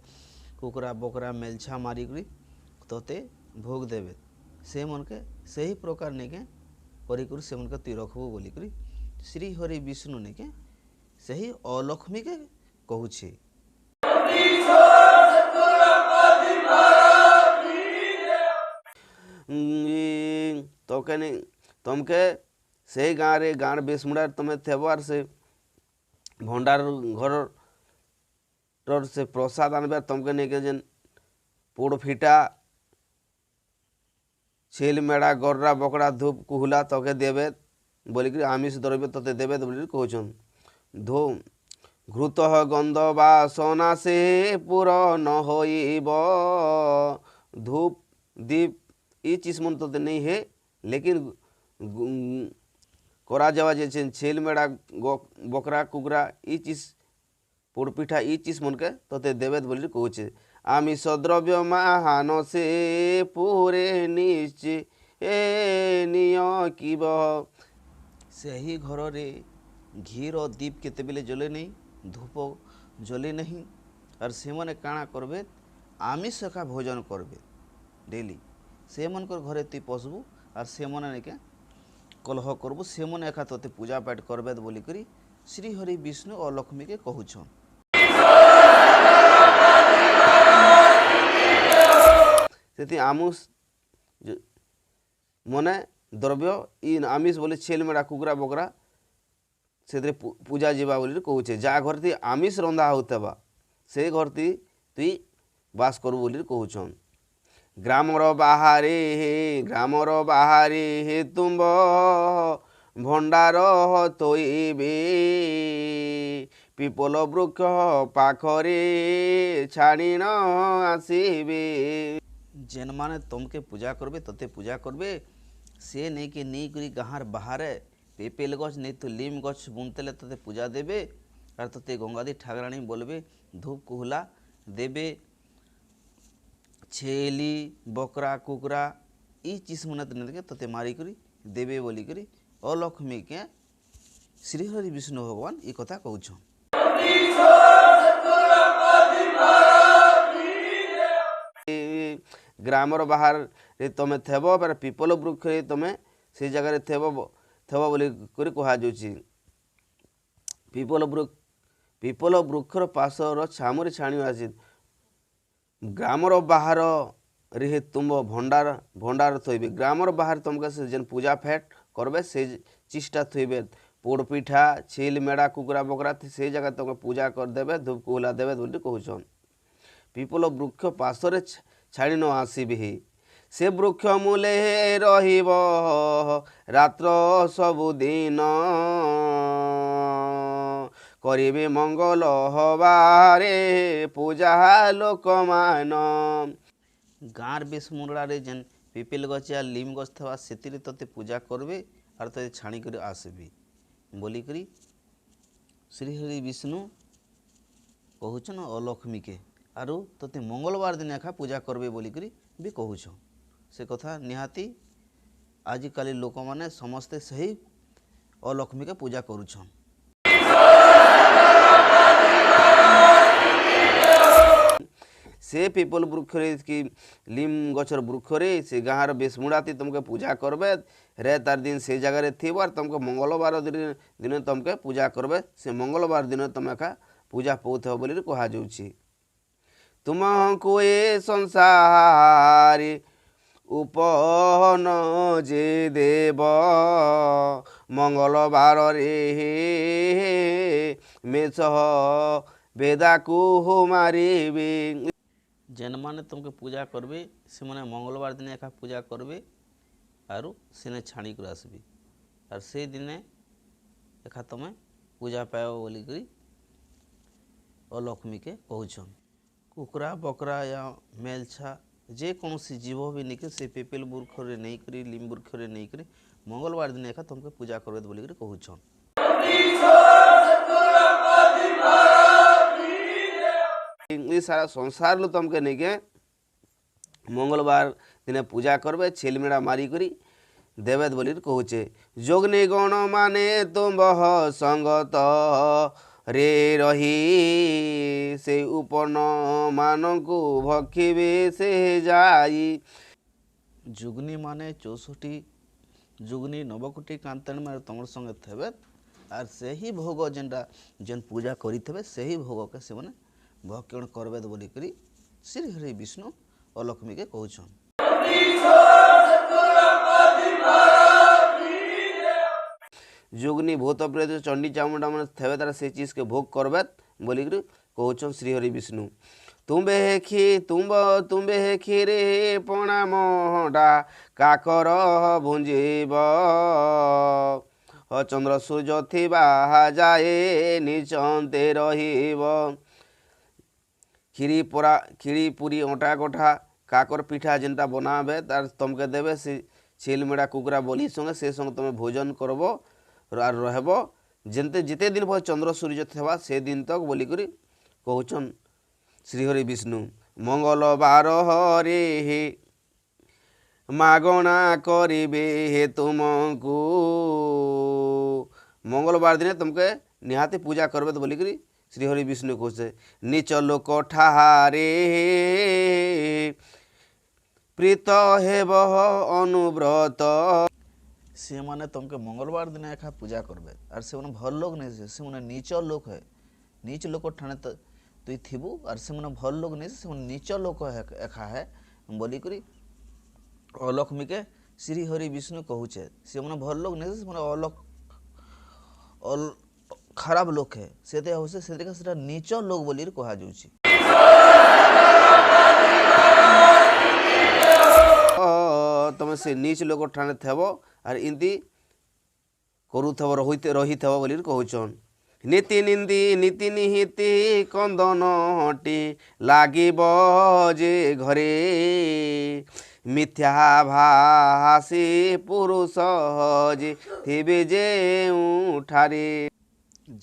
Speaker 1: କୁକୁରା ବକରା ମେଲଛା ମାରିକରି ତୋତେ ଭୋଗ ଦେବେ। ସେମାନକେ ସେହି ପ୍ରକାର ନେଇକେ କରିକରି ସେମାନକେ ତୁଇ ରଖବୁ ବୋଲିକରି ଶ୍ରୀ ହରି ବିଷ୍ଣୁ ନେଇକେ ସେହି ଅଲକ୍ଷ୍ମୀକେ କହୁଛେ।
Speaker 2: ତମକେ ସେଇ ଗାଁର ବେଶମୁଡ଼ାରେ ତମେ ଥିବ ଆର୍ ସେ ଭଣ୍ଡାର ଘରର ସେ ପ୍ରସାଦ ଆଣିବେ ତମକେ ନେଇକେ ଯେନ୍ ପୋଡ଼ ଫିଟା ଛେଲ ମେଢ଼ା ଗରରା ବକଡ଼ା ଧୂପ କୁହୁଲା ତକେ ଦେବେ ବୋଲିକିରି ଆମିଷ ଦ୍ରବ୍ୟ ତତେ ଦେବେ ବୋଲିକିରି କହୁଛନ୍। ଘୃତ ଗନ୍ଧ ବାସନା ସେ ପୁର ନ ହୋଇବ, ଧୂପ ଦୀପ ଇ ଚିଜମନ୍ ତତେ ନେଇ ହେ, ଲେକିନ୍ କରାଯାବା ଯେ ଛେଲ ମେଢ଼ା ବକରା କୁକୁରା ଇ ଚିଜ୍ ପୋଡ଼ପିଠା ଇ ଚିଜ୍ ମନକେ ତତେ ଦେବେ ବୋଲି କହୁଛେ। ଆମିଷ ଦ୍ରବ୍ୟ ମାହାନ ସେ ପୁରେ ନିଶ୍ଚେ ନିୟ କିବ।
Speaker 1: ସେହି ଘରରେ ଘିର ଦୀପ କେତେବେଳେ ଜଲେ ନାହିଁ, ଧୂପ ଜଲେ ନାହିଁ, ଆର୍ ସେମାନେ କାଣା କରବେ ଆମିଷ ଏକା ଭୋଜନ କରବେ ଡେଲି। ସେମାନଙ୍କର ଘରେ ତୁଇ ପଶବୁ ଆର୍ ସେମାନେ ନାଇକେ କଲହ କରବୁ, ସେମାନେ ଏକା ତୋତେ ପୂଜା ପାଠ କରବେ ବୋଲିକରି ଶ୍ରୀ ହରି ବିଷ୍ଣୁ ଓ ଲକ୍ଷ୍ମୀକେ କହୁଛନ୍।
Speaker 2: ସେଠି ଆମିଷ ମନେ ଦ୍ରବ୍ୟ ଇ ଆମିଷ ବୋଲି ଛେଲ ମେଢ଼ା କୁକୁରା ବକରା ସେଥିରେ ପୂଜା ଯିବା ବୋଲି କହୁଛେ। ଯାହା ଘରଥି ଆମିଷ ରନ୍ଧା ହଉଥିବା ସେ ଘରଥି ତୁଇ ବାସ କରୁ ବୋଲି କହୁଛନ୍। ଗ୍ରାମର ବାହାରେ ହେ ତୁମ୍ବ ଭଣ୍ଡାର ତୋଇବେ, ପିପଲ ବୃକ୍ଷ ପାଖରେ ଛାଡ଼ିନ ଆସିବେ।
Speaker 1: ଯେନ୍ମାନେ ତମକେ ପୂଜା କରବେ ତତେ ପୂଜା କରବେ, ସେ ନେଇକି ନେଇକରି ଗାଁର ବାହାରେ ପିପିଲ ଗଛ ନେଇ ତୁ ଲିମ୍ ଗଛ ବୁଣତେଲେ ତତେ ପୂଜା ଦେବେ, ଆର୍ ତତେ ଗଙ୍ଗାଦି ଠାଗରାଣୀ ବୋଲବେ, ଧୂପ କୁହୁଲା ଦେବେ, ଛେଲି ବକରା କୁକୁରା ଇ ଚିଜ୍ ମନେ ତତେ ମାରିକରି ଦେବେ ବୋଲିକରି ଅଲକ୍ଷ୍ମୀକେ ଶ୍ରୀହରି ବିଷ୍ଣୁ ଭଗବାନ ଇ କଥା କହୁଛନ୍।
Speaker 2: ଗ୍ରାମର ବାହାରେ ତମେ ଥିବ ବା ପିପଲ ବୃକ୍ଷରେ ତମେ ସେ ଜାଗାରେ ଥିବ ବୋଲି କରି କୁହାଯାଉଛି। ପିପଲ ବୃକ୍ଷର ପାଶର ଛାମୁରେ ଛାଣି ଆସି ଗ୍ରାମର ବାହାରରେ ହେ ତୁମ ଭଣ୍ଡାର ଥୋଇବେ। ଗ୍ରାମର ବାହାରେ ତମକେ ସେ ଯେନ୍ ପୂଜା ଫେଟ୍ କରବେ ସେ ଚିଜଟା ଥୋଇବେ। ପୋଡ଼ ପିଠା ଛେଲ ମେଢ଼ା କୁକୁରା ବକରା ସେ ଜାଗା ତମେ ପୂଜା କରିଦେବେ, ଧୂପ କୁହୁଲା ଦେବେ ବୋଲି କହୁଛନ୍। ପିପଲ ବୃକ୍ଷ ପାଶରେ ଛାଡ଼ି ନ ଆସିବେ, ସେ ବୃକ୍ଷ ମୂଲେ ରହିବ ରାତ୍ର ସବୁଦିନ, କରିବେ ମଙ୍ଗଳ ହବାରେ ପୂଜା ଲୋକମାନ।
Speaker 1: ଗାଁର ବେଶ ମୁଣ୍ଡାରେ ଯେନ୍ ପିପିଲ ଗଛ ଆ ଲିମ୍ ଗଛ ଥିବା ସେଥିରେ ତତେ ପୂଜା କରବେ ଆର୍ ତତେ ଛାଣିକରି ଆସିବି ବୋଲିକରି ଶ୍ରୀହରି ବିଷ୍ଣୁ କହୁଛନ୍ ଅଲକ୍ଷ୍ମୀକେ, ଆରୁ ତତେ ମଙ୍ଗଳବାର ଦିନ ଏକା ପୂଜା କରବେ ବୋଲିକରି ବି କହୁଛନ୍। ସେ କଥା ନିହାତି ଆଜିକାଲି ଲୋକମାନେ ସମସ୍ତେ ସେହି ଅଲକ୍ଷ୍ମୀକେ ପୂଜା କରୁଛନ୍।
Speaker 2: ସେ ପିପଲ ବୃକ୍ଷରେ କି ଲିମ୍ ଗଛର ବୃକ୍ଷରେ ସେ ଗାଁର ବେଶମୁଡ଼ାତି ତମକେ ପୂଜା କରବେ, ରେ ତାର ଦିନ ସେ ଜାଗାରେ ଥିବ ଆର୍ ତମକେ ମଙ୍ଗଳବାର ଦିନ ତମକେ ପୂଜା କରବେ। ସେ ମଙ୍ଗଳବାର ଦିନ ତମେ ଏକା ପୂଜା ପାଉଥିବ ବୋଲି କୁହାଯାଉଛି। ତୁମକୁ ଏ ସଂସାରେ ଉପନ ଯେ ଦେବ, ମଙ୍ଗଳବାରରେ ମେଷ ବେଦାକୁ ମାରିବେ।
Speaker 1: ଯେନ୍ମାନେ ତମକେ ପୂଜା କରବେ ସେମାନେ ମଙ୍ଗଳବାର ଦିନେ ଏକା ପୂଜା କରବେ ଆରୁ ସେନେ ଛାଣିକରି ଆସିବେ, ଆର୍ ସେ ଦିନେ ଏକା ତମେ ପୂଜା ପାଇବ ବୋଲିକରି ଅଲକ୍ଷ୍ମୀକେ କହୁଛନ୍। କୁକୁରା ବକରା ୟା ମେଲଛା ଯେକୌଣସି ଜୀବ ବି ନେଇକରି ସେ ପିପିଲ ବୃକ୍ଷରେ ନେଇକରି ଲିମ୍ ବୃକ୍ଷରେ ନେଇକରି ମଙ୍ଗଳବାର ଦିନ ଏକା ତମକେ ପୂଜା କରବେ ବୋଲିକରି କହୁଛନ୍।
Speaker 2: ସାରା ସଂସାର ତମକେ ନେଇକେ ମଙ୍ଗଳବାର ଦିନେ ପୂଜା କରବେ, ଛେଲ ମେଢ଼ା ମାରିକରି ଦେବେ ବୋଲି କହୁଛେ। ଯୋଗନି ଗଣ ମାନେ ତୁମ୍ଭ ସଙ୍ଗତ ରେ ରହି ସେ ଉପନ ମାନଙ୍କୁ ଭକ୍ଷିବେ ସେ ଯାଇ।
Speaker 1: ଯୁଗ୍ନି ମାନେ 64 ଯୁଗ୍ନି ନବକୋଟି କାନ୍ତାଣୀ ମାନେ ତମର ସଙ୍ଗେ ଥେବେ ଆର୍ ସେହି ଭୋଗ ଯେନ୍ ପୂଜା କରିଥିବେ ସେହି ଭୋଗକେ ସେମାନେ ଭକ୍ଷଣ କରବେ ବୋଲିକରି ଶ୍ରୀ ହରି ବିଷ୍ଣୁ ଅଲକ୍ଷ୍ମୀକେ କହୁଛନ୍।
Speaker 2: ଯୁଗ୍ନି ଭୂତ ପ୍ରେତ ଚଣ୍ଡୀ ଚାମୁଣ୍ଡା ମାନେ ଥେବେ ତାର ସେ ଚିଜ୍କେ ଭୋଗ କରବେ ବୋଲିକରି କହୁଛନ୍ ଶ୍ରୀହରି ବିଷ୍ଣୁ। ତୁମ୍ବେ ହେ କ୍ଷୀରେ ପଣା ମହଣ୍ଡା କାକର ଭୁଞ୍ଜିବ ଚନ୍ଦ୍ର ସୂର୍ଯ୍ୟ ଥିବା ଯାଏ ନିଚନ୍ତେ ରହିବ। କ୍ଷୀରି ପୁରୀ ଅଣ୍ଟା କଠା କାକର ପିଠା ଯେନ୍ଟା ବନାବେ ତାର ତମକେ ଦେବେ ସେ ଛେଲ୍ ମେଢ଼ା କୁକୁରା ବଲି ସଙ୍ଗେ ସେ ସଙ୍ଗେ ତମେ ଭୋଜନ କରବ ଆର୍ ରହେବ ଯେତେ ଦିନ ପରେ ଚନ୍ଦ୍ର ସୂର୍ଯ୍ୟ ଥିବା ସେ ଦିନ ତକ୍ ବୋଲିକରି କହୁଛନ୍ ଶ୍ରୀହରି ବିଷ୍ଣୁ। ମଙ୍ଗଳବାର ହରେ ମାଗଣା କରିବେ ହେ ତୁମକୁ ମଙ୍ଗଳବାର ଦିନେ ତମକେ ନିହାତି ପୂଜା କରବେ ବୋଲିକରି ଶ୍ରୀହରି ବିଷ୍ଣୁ କହୁଛେ। ନିଚ ଲୋକ ଠାହାରେ ପ୍ରୀତ ହେବ ଅନୁବ୍ରତ।
Speaker 1: ସେମାନେ ତମକେ ମଙ୍ଗଳବାର ଦିନ ଏକା ପୂଜା କରବେ ଆର୍ ସେମାନେ ଭଲ ଲୋକ ନେଇ ସେମାନେ ନିଚ ଲୋକ ହେ ନିଚ ଲୋକ ଠାणे ତୁଇ ଥିବୁ ଆର୍ ସେମାନେ ଭଲ ଲୋକ ନେଇ ସେମାନେ ନିଚ ଲୋକ ଏକା ହେ ବୋଲିକରି ଅଲକ୍ଷ୍ମୀକେ ଶ୍ରୀ ହରି ବିଷ୍ଣୁ କହୁଛେ। ସେମାନେ ଭଲ ଲୋକ ନେଇ ସେମାନେ ଖରାପ ଲୋକ ହେ ସେଥିରେ ସେଟା ନିଚ ଲୋକ ବୋଲି କୁହାଯାଉଛି।
Speaker 2: ତମେ ସେ ନିଚ ଲୋକ ଠାନେ ଥେବ ଆର୍ ଇନ୍ତି କରୁଥବ ରହିଥବ ବୋଲି କହୁଛନ୍। ନୀତି ନିହିତି କନ୍ଦନଟି ଲାଗିବ ଯେ ଘରେ ମିଥ୍ୟା ଭାଷୀ ପୁରୁଷ ଯେ ଥିବେ ଯେଉଁଠାରେ।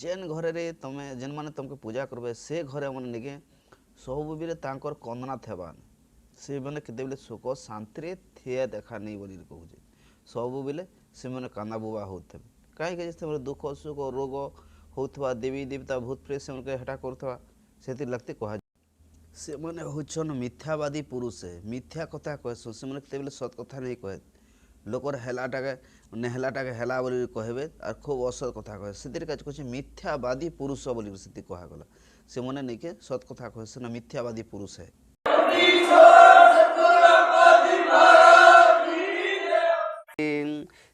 Speaker 1: ଯେନ୍ ଘରରେ ଯେନ୍ମାନେ ତମକେ ପୂଜା କରବେ ସେ ଘରେ ମାନେ ନିକେ ସବୁବେଳେ ତାଙ୍କର କନ୍ଦନା ଥେବା ସେମାନେ କେତେବେଳେ ସୁଖ ଶାନ୍ତିରେ ଥିଏ ଦେଖା ନେଇ ବୋଲି କହୁଛେ। ସବୁବେଳେ ସେମାନେ କାନ୍ଦା ବୁବା ହଉଥିବେ କାହିଁକି ସେମାନେ ଦୁଃଖ ସୁଖ ରୋଗ ହଉଥିବା ଦେବୀ ଦେବତା ଭୂତ ପ୍ରେତ ସେମାନଙ୍କୁ ହେଟା କରୁଥିବା ସେଥିର୍ ଲାଗି କୁହାଯାଏ। ସେମାନେ ହଉଛନ୍ ମିଥ୍ୟାବାଦୀ ପୁରୁଷ ମିଥ୍ୟା କଥା କହେସନ୍ ସେମାନେ କେତେବେଳେ ସତ୍ କଥା ନେଇ କହେ ଲୋକର ହେଲାଟାକେ ନେହେଲାଟାକେ ହେଲା ବୋଲି କହିବେ ଆର୍ ଖୁବ୍ ଅସତ୍ କଥା କହେ ସେଥିର୍ କାଜି କହୁଛେ ମିଥ୍ୟାବାଦୀ ପୁରୁଷ ବୋଲି ସେଠି କୁହାଗଲା। ସେମାନେ ନେଇକେ ସତ୍ କଥା କହେ ସେମାନେ ମିଥ୍ୟାବାଦୀ ପୁରୁଷ ହେ।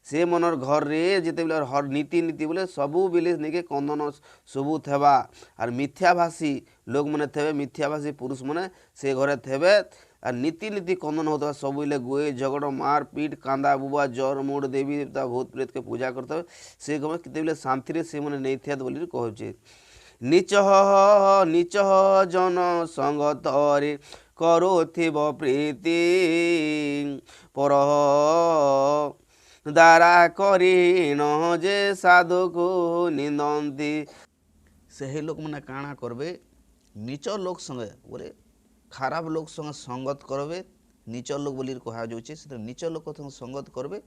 Speaker 2: ସେ ମନର ଘରରେ ଯେତେବେଳେ ନୀତି ବୋଲେ ସବୁବେଳେ ନେଇକେ କନ୍ଦନ ସବୁ ଥେବା ଆର୍ ମିଥ୍ୟାଭାଷୀ ଲୋକମାନେ ଥେବେ ମିଥ୍ୟାଭାଷୀ ପୁରୁଷମାନେ ସେ ଘରେ ଥେବେ ଆର୍ ନୀତି କନ୍ଦନ ହଉଥିବା ସବୁବେଳେ ଗୁଏ ଝଗଡ଼ ମାର ପିଟ କାନ୍ଦା ବୁବା ଜର ମୁଡ଼ ଦେବୀ ଦେବତା ଭୂତ ପ୍ରେତକେ ପୂଜା କରିଥିବେ ସେ ଘରେ କେତେବେଳେ ଶାନ୍ତିରେ ସେମାନେ ନେଇଥିବେ ବୋଲି କହୁଛେ। ନିଚ ଜନ ସଙ୍ଗତରେ କରୁଥିବ ପ୍ରୀତି ପର ଦ୍ୱାରା କରି ନ ଯେ ସାଧୁକୁ ନିନ୍ଦନ୍ତି।
Speaker 1: ସେହି ଲୋକମାନେ କାଣା କରବେ ନିଚ ଲୋକ ସଙ୍ଗେ ବୋଲେ ଖରାପ ଲୋକ ସଙ୍ଗେ ସଙ୍ଗତ କରବେ ନିଚ ଲୋକ ବୋଲି କୁହାଯାଉଛି ସେଥିରେ ନିଚ ଲୋକ ସଙ୍ଗେ ସଙ୍ଗତ କରବେ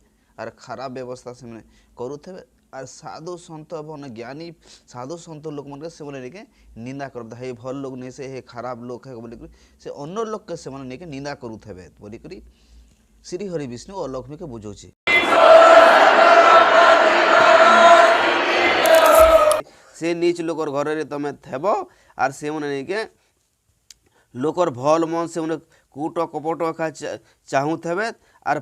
Speaker 1: ଆର୍ ଖରାପ ବ୍ୟବସ୍ଥା ସେମାନେ କରୁଥିବେ ଆର୍ ସାଧୁ ସନ୍ଥ ମାନେ ଜ୍ଞାନୀ ସାଧୁ ସନ୍ଥ ଲୋକମାନକେ ସେମାନେ ନେଇକେ ନିନ୍ଦା କରବେ ହେ ଭଲ ଲୋକ ନେଇ ସେ ହେ ଖରାପ ଲୋକ ହେ ବୋଲିକରି ସେ ଅନ୍ୟ ଲୋକକେ ସେମାନେ ନେଇକେ ନିନ୍ଦା କରୁଥିବେ ବୋଲିକରି ଶ୍ରୀ ହରି ବିଷ୍ଣୁ ଅଲକ୍ଷ୍ମୀକେ ବୁଝଉଛି।
Speaker 2: ସେ ନିଚ ଲୋକର ଘରରେ ତମେ ଥେବ ଆର୍ ସେମାନେ ନେଇକେ ଲୋକର ଭଲ ମନ ସେମାନେ କୂଟ କପଟ ଏକା ଚାହୁଁଥିବେ ଆର୍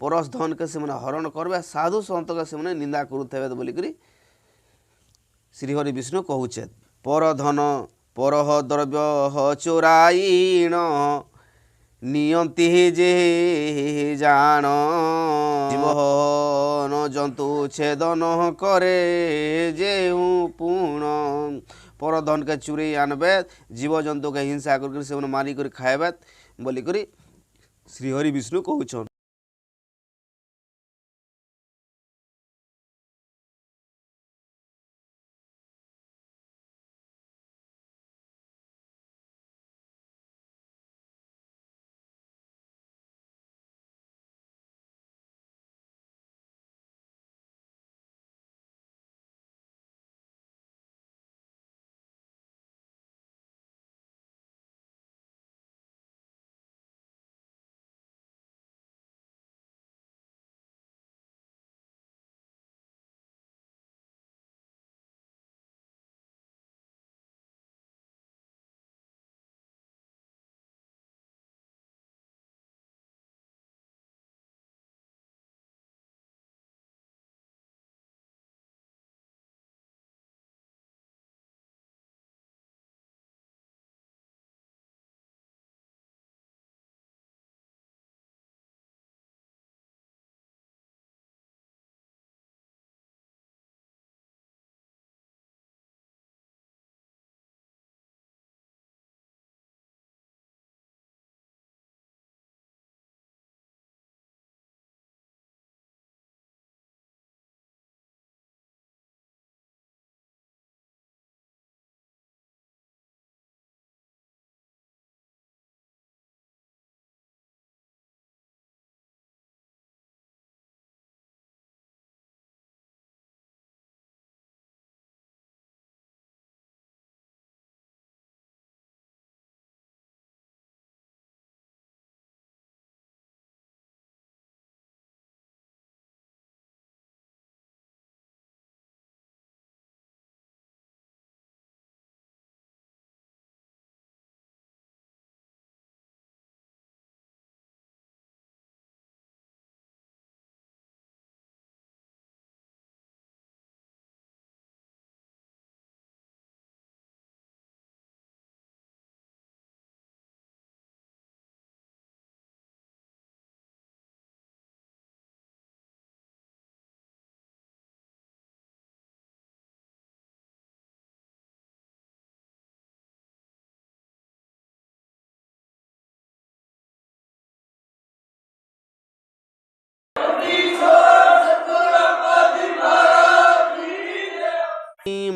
Speaker 2: ପରଶ ଧନକେ ସେମାନେ ହରଣ କରବେ ସାଧୁ ସନ୍ତକେ ସେମାନେ ନିନ୍ଦା କରୁଥିବେ ବୋଲିକରି ଶ୍ରୀହରି ବିଷ୍ଣୁ କହୁଛେ। ପର ଧନ ପରହ ଦ୍ରବ୍ୟ ଚୋରାଇଣ ନିୟନ୍ତି ଯେ ଜାଣ ଜୀବନ ଜନ୍ତୁ ଛେଦନ କରେ ଯେଉଁ ପୁଣ ପର ଧନକେ ଚୁରେଇ ଆନବେ ଜୀବଜନ୍ତୁକେ ହିଂସା କରିକି ସେମାନେ ମାରିକରି ଖାଇବେ ବୋଲିକରି ଶ୍ରୀହରି ବିଷ୍ଣୁ କହୁଛନ୍।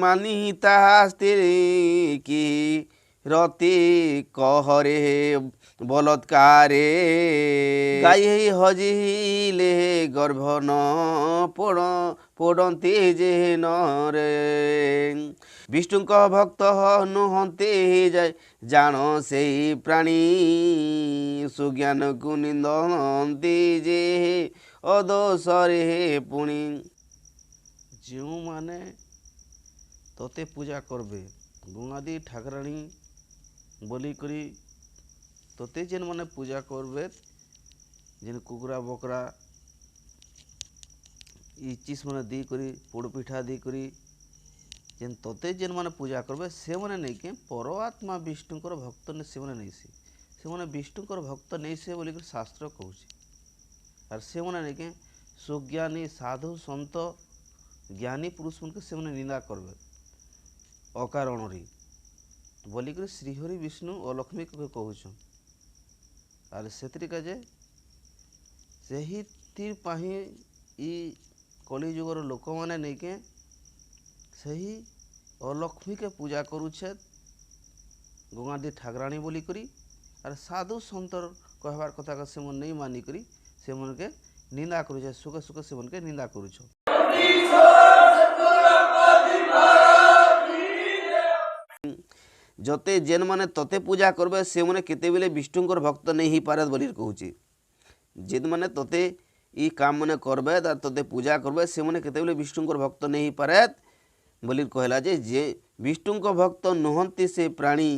Speaker 2: ମାନି ତାହା ସ୍ତ୍ରୀ କି ରତି କହରେ ବଲତ୍କାରେ ଗାଈ ହଜିଲେ ଗର୍ଭ ନ ପୋଡ଼ନ୍ତି ଯେ ନରେ ବିଷ୍ଣୁଙ୍କ ଭକ୍ତ ନୁହନ୍ତି ଯାଏ ଜାଣ ସେଇ ପ୍ରାଣୀ ସୁଜ୍ଞାନକୁ ନିନ୍ଦନ୍ତି ଯେ ଅଦୋଷରେ ପୁଣି
Speaker 1: ଯେଉଁମାନେ ତୋତେ ପୂଜା କରବେ ଗଙ୍ଗାଦି ଠାକୁରାଣୀ ବୋଲିକରି ତୋତେ ଯେନ୍ମାନେ ପୂଜା କରବେ ଯେନ୍ କୁକୁରା ବକରା ଇ ଚିଜ୍ ମାନେ ଦେଇକରି ପୋଡ଼ ପିଠା ଦେଇକରି ଯେନ୍ ତୋତେ ଯେନ୍ମାନେ ପୂଜା କରବେ ସେମାନେ ନେଇକି ପରଆତ୍ମା ବିଷ୍ଣୁଙ୍କର ଭକ୍ତ ସେମାନେ ନେଇସି ସେମାନେ ବିଷ୍ଣୁଙ୍କର ଭକ୍ତ ନେଇସେ ବୋଲିକରି ଶାସ୍ତ୍ର କହୁଛି ଆର୍ ସେମାନେ ନେଇକି ସୁଜ୍ଞାନୀ ସାଧୁ ସନ୍ତ ଜ୍ଞାନୀ ପୁରୁଷମାନଙ୍କୁ ସେମାନେ ନିନ୍ଦା କରବେ ଅକାରଣରେ ବୋଲିକରି ଶ୍ରୀହରି ବିଷ୍ଣୁ ଓ ଲକ୍ଷ୍ମୀକୁ କହୁଛନ୍ ଆର୍ ସେଥିରେ କାଜେ ସେହିଥିର୍ ପାଇଁ ଇ କଳିଯୁଗର ଲୋକମାନେ ନେଇକେ ସେହି ଅଲକ୍ଷ୍ମୀକେ ପୂଜା କରୁଛେ ଗଙ୍ଗାଦି ଠାକୁରାଣୀ ବୋଲିକରି ଆର୍ ସାଧୁ ସନ୍ତର କହିବାର୍ କଥାକେ ସେମାନେ ନେଇ ମାନିକରି ସେମାନକେ ନିନ୍ଦା କରୁଛେ ସୁଖେ ସୁଖେ ସେମାନକେ ନିନ୍ଦା କରୁଛ
Speaker 2: যতে যেনମାନେ ତତେ ପୂଜା করবে ସେମାନେ କେତେବେଳେ ବିଷ୍ଣୁଙ୍କର ଭକ୍ତ ନେଇ ହେଇପାରେ ବୋଲି କହୁଛି ଯେନ୍ମାନେ ତତେ ଇ କାମ ମାନେ করবে আর তোতে পূজা করবে সেমনে কেতবেলে বিষ্ণুঙ্কর ভক্ত নেই পারে বলি কহিলা যে বিষ্ণুঙ্ক ভক্ত নহন্তি সে প্রাণী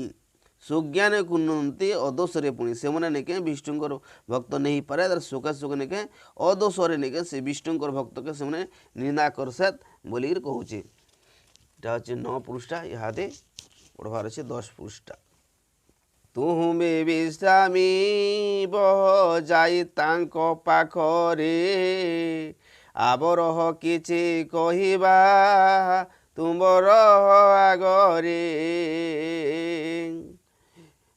Speaker 2: সুজ্ঞানে কুনন্তি অদোষরে পুনি সেমনে নেকে বিষ্ণুঙ্কর ভক্ত নেই পারে আর সুখে সুখে নেকে অদোষরে নেকে সে বিষ্ণুঙ্কর ভক্তকে সেমনে নিন্দা করসেত বলি কହୁছে এটা হচ্ছে 9 পৃষ্ঠা ইহাদে পড়বার আছে 10 পৃষ্ঠা ତୁମେ ବିଶ୍ରାମୀ ବହ ଯାଇ ତାଙ୍କ ପାଖରେ ଆବରହ କିଛି କହିବା ତୁମର ଆଗରେ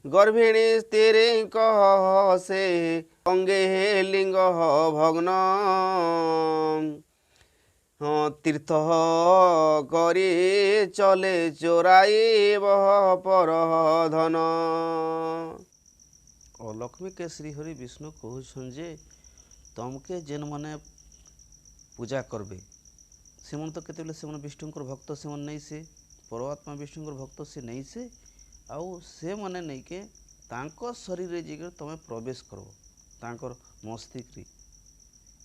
Speaker 2: ଗର୍ଭିଣୀ ସ୍ତ୍ରୀଙ୍କ ସେ ଅଙ୍ଗେ ଲିଙ୍ଗ ଭଗ୍ନ তীর্থ করি চলে চোরাইব পর ধন
Speaker 1: লক্ষ্মীকে শ্রীহরি বিষ্ণু কହୁছন যে তমকে যেন মানে পূজা করবে সেমন তো কেতবেলে সেমন বিষ্ণুঙ্কর ভক্ত সেমন নেই সে পরমাত্মা বিষ্ণুঙ্কর ভক্ত সে নেই সে আউ সে মানে নেইকে তাঙ্ক শরীরে যে তুমি প্রবেশ করব তাঙ্কর মস্তিষ্করে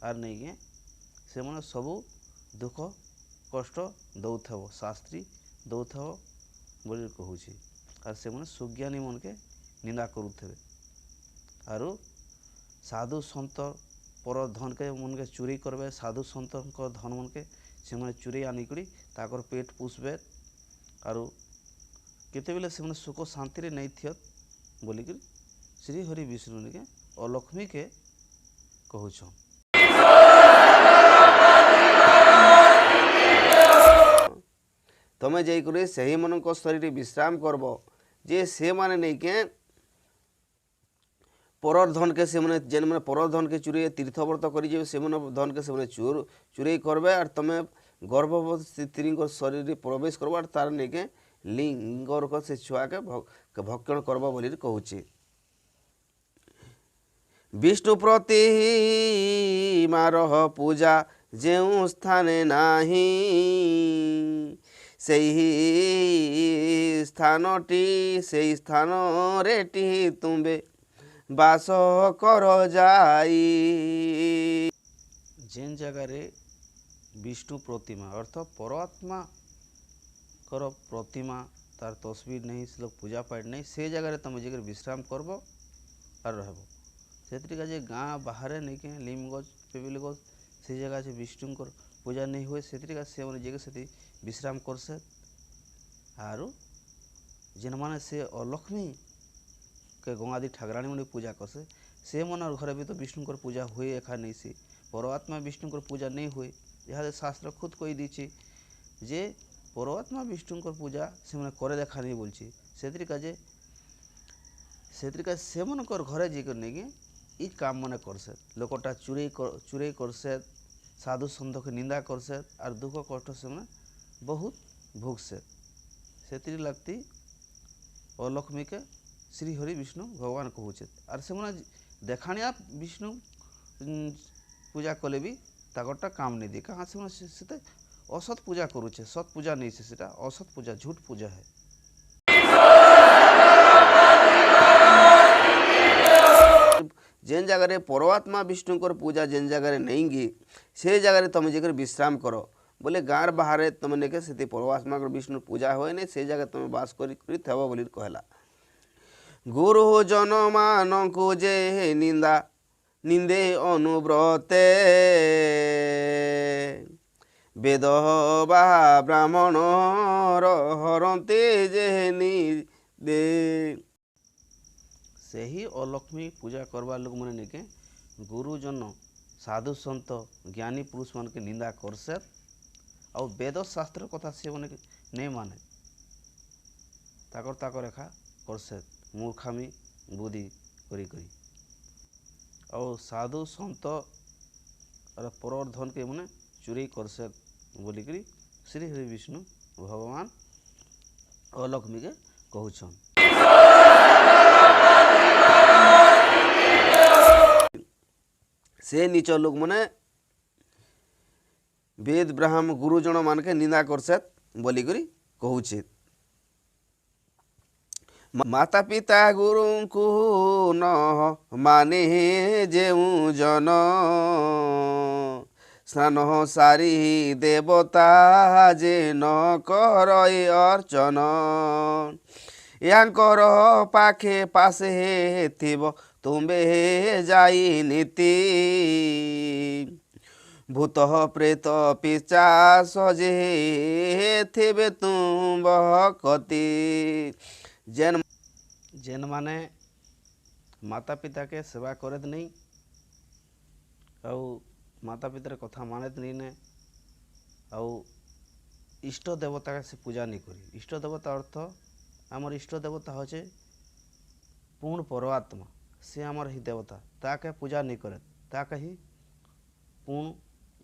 Speaker 1: আর নেইকে সেমনে সবু দুঃখ কষ্ট দৌথব শাস্ত্রী দৌথব বলি কହୁছি আর সেমনে সুজ্ঞানী মনকে নিন্দা করুথবে আর সাধু সন্ত পর ধনকে মনকে চুরি করবে সাধু সন্তଙ୍କ ধন মনকে সেমনে চুরি আনিকরি তাকর পেট পুষবে আর কেতেবেলে সেমনে সুখ শান্তিরে নেই থিয়ত বলিকি শ্রী হরি বিষ্ণুকে অলক্ষ্মীকে কହୁছন
Speaker 2: ତମେ ଯାଇକରି ସେହିମାନଙ୍କ ଶରୀରରେ ବିଶ୍ରାମ କରବ ଯେ ସେମାନେ ନେଇକେ ପରର ଧନକେ ସେମାନେ ଯେନ୍ମାନେ ପରର ଧନକେ ଚୁରେଇ ତୀର୍ଥବ୍ରତ କରିଯିବେ ସେମାନେ ଧନକେ ସେମାନେ ଚୁରେଇ କରବେ ଆର୍ ତମେ ଗର୍ଭବତୀ ସ୍ତ୍ରୀଙ୍କ ଶରୀରରେ ପ୍ରବେଶ କରବ ଆର୍ ତାର ନେଇକେ ଲିଙ୍ଗରକ ସେ ଛୁଆକେ ଭକ୍ଷଣ କରବ ବୋଲି କହୁଛି ବିଷ୍ଣୁ ପ୍ରତି ମାର ପୂଜା ଯେଉଁ ସ୍ଥାନେ ନାହିଁ ସେହି ସ୍ଥାନରେ ଟି ତୁମ୍ଭେ ବାସ କର ଯାଇ
Speaker 1: ଯେନ୍ ଜାଗାରେ ବିଷ୍ଣୁ ପ୍ରତିମା ଅର୍ଥ ପରମାତ୍ମାଙ୍କର ପ୍ରତିମା ତାର ତସବିର ନାହିଁ ସେ ଲୋକ ପୂଜା ପାଠ ନାହିଁ ସେ ଜାଗାରେ ତୁମେ ଯାଇକରି ବିଶ୍ରାମ କରବ আর রহব ସେଥିରେ କାଜେ ଗାଁ ବାହାରେ ନେଇକି ଲିମ୍ ଗଛ ପିପିଲି ଗଛ ସେ ଜାଗା ଅଛି ବିଷ୍ଣୁଙ୍କର ପୂଜା ନେଇ ହୁଏ ସେଥିରେ ସେମାନେ ଯାଇକି ସେଠି ବିଶ୍ରାମ କରସେ ଆରୁ ଯେନ୍ମାନେ ସେ ଅଲକ୍ଷ୍ମୀ କେ ଗଙ୍ଗାଦି ଠାକୁରାଣୀ ମାନେ ପୂଜା କରସେ ସେମାନର ଘରେ ବି ତ ବିଷ୍ଣୁଙ୍କର ପୂଜା ହୁଏ ଏକା ନେଇସି ପରମାତ୍ମା ବିଷ୍ଣୁଙ୍କର ପୂଜା ନେଇ ହୁଏ ଇହାଦେ ଶାସ୍ତ୍ର ଖୁଦ କହି ଦେଇଛି ଯେ ପରମାତ୍ମା ବିଷ୍ଣୁଙ୍କର ପୂଜା ସେମାନେ করে দেখা ନେଇ ବୋଲଛି ସେଥିରେ କାଜେ ସେମାନଙ୍କର ଘରେ ଯାଇକରି ନେଇକି ଇ କାମ ମାନେ କରସେ ଲୋକଟା ଚୁରେଇ କରସେ ସାଧୁ ସନ୍ଥକେ ନିନ୍ଦା କରସେ ଆର୍ ଦୁଃଖ କଷ୍ଟ ସେମାନେ ବହୁତ भोगसे से लगती अलक्ष्मी के श्री हरि विष्णु भगवान कहूचे आर से देखाणिया विष्णु पूजा कले भी ताकरटा काम नहीं दी कहाँ से असत पूजा करुचे सत पूजा नहीं से असत पूजा झूठ पूजा है।
Speaker 2: जेन जगह परमात्मा विष्णुकर पूजा जेन जगह नहीं गी से जगह तुम जेकर विश्राम कर बोले गाँव बाहर तुम नेके से परमात्मा विष्णु पूजा हुए नहीं से जगह तुम बास कर बोली कहला। गुरुजन मानकु जे निंदा निंदे अनुव्रते वेद बा ब्राह्मण हरते जे निदे
Speaker 1: से ही अलक्ष्मी पूजा करवा लोग मैंने निके गुरुजन साधु संत ज्ञानी पुरुष मान के निंदा करसे और वेद शास्त्र कथा से मैंने नहीं माने ताकर रेखा करसे मूर्खामी बुद्धि करी और साधु संत और पर धन के मैंने चुरी करसे बोलिक श्री हरि विष्णु भगवान अलक्ष्मी के कहूछन।
Speaker 2: से नीच लोक मैंने वेद ब्राह्मण गुरुजन मान के निंदा करसे बोलिक कहूचे। माता पिता गुरु को न माने जेऊ जन स्नान सारी देवता जे न करई अर्चन यांकर पाखे पासे थिब तुम्बे जाई नीति भूत प्रेत पिशाच जे थिबे तुम कति
Speaker 1: जेन माने माता पिता के सेवा करत नहीं और माता पिता कथा मानत नहीं ने और इष्ट देवता के से पूजा नहीं करी। इष्ट देवता अर्थ आमर इष्ट देवता होचे पूर्ण परमात्मा से आमर ही देवता ताके पूजा नहीं करे ताके ही पूर्ण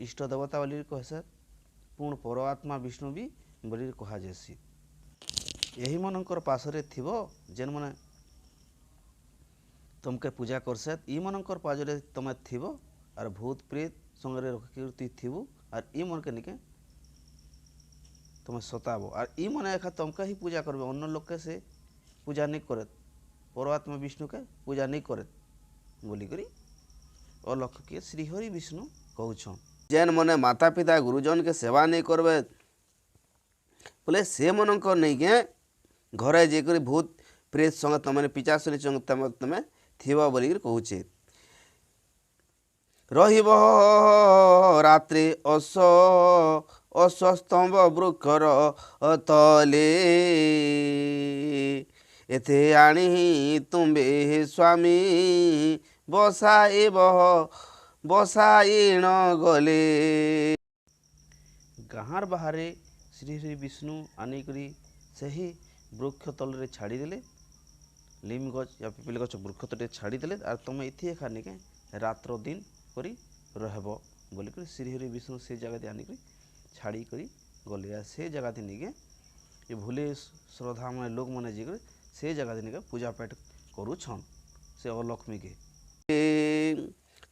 Speaker 1: इष्ट देवता बोली कहसे पूर्ण परमात्मा विष्णु भी बोली कहा जैसी यही मनकर पासरे थिबो जेन माने तुमके पूजा करसे ई मनकर पाजरे तुम थिबो और भूत प्रेत संगे रखी थिबो और ई मन के निके तुम सताबो और ई मन एखा तुमके ही पूजा करबे अन्य लोग के से पूजा नहीं करे परमात्मा विष्णु के पूजा नहीं करे बोली करी अलक्ष्मी के श्री हरि विष्णु कहूछन।
Speaker 2: जेन मने माता पिता गुरुजन के सेवा नहीं करबे बोले से मनक नहीं के घरे जेकर भूत प्रेत संग तमने पिचासुनी संग तमे थिबा बोली कहूचे। रहिब रात्रि अश्वस्तंभ वृक्षर तले एथे आनी तुम्बे स्वामी बसाईण गले।
Speaker 1: गाँर बाहर श्री हरि विष्णु आनिकरी से ही वृक्ष तल छाड़ी देले लीम गछ या पिपिल गछ वृक्ष तले छाड़ी देले और तुम इथि एखा निके रात्र दिन करी रहब बोलिक श्री हरि विष्णु से जगह आनिक छाड़ी करी गले से जगह निके ये भूले श्रद्धा मैंने लोग मैंने जी से जगह निके पूजा पाठ करुछन से अलक्ष्मी के।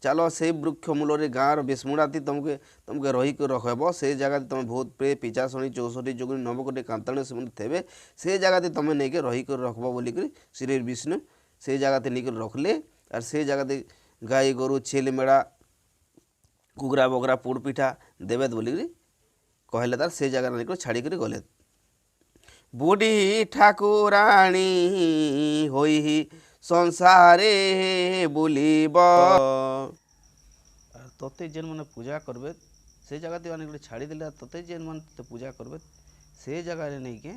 Speaker 2: चलो से वृक्ष मूल गाँव बेसमुड़ाती तुमके रहीक रखब से जगह तुम भूत प्रेत पिचासणी चौसठी जोगुनी नवकोटी कांताणी से थे से जगह तुम नहीं के रहीक रखब बोलिक श्री विष्णु से जगह नहीं रखले और से जगह गाई गोरु छेल मेड़ा कुगरा बगरा पुड़ पिठा देवे बोलिक कहले तार से जगह नहीं छाड़ी गले। बुढ़ी ठाकुराणी होई संसारे बुलिब
Speaker 1: तोते जेन मैंने पूजा करबे से जगह आने छाड़ी देले तोते जेन मन पूजा करबे से जगह नहीं के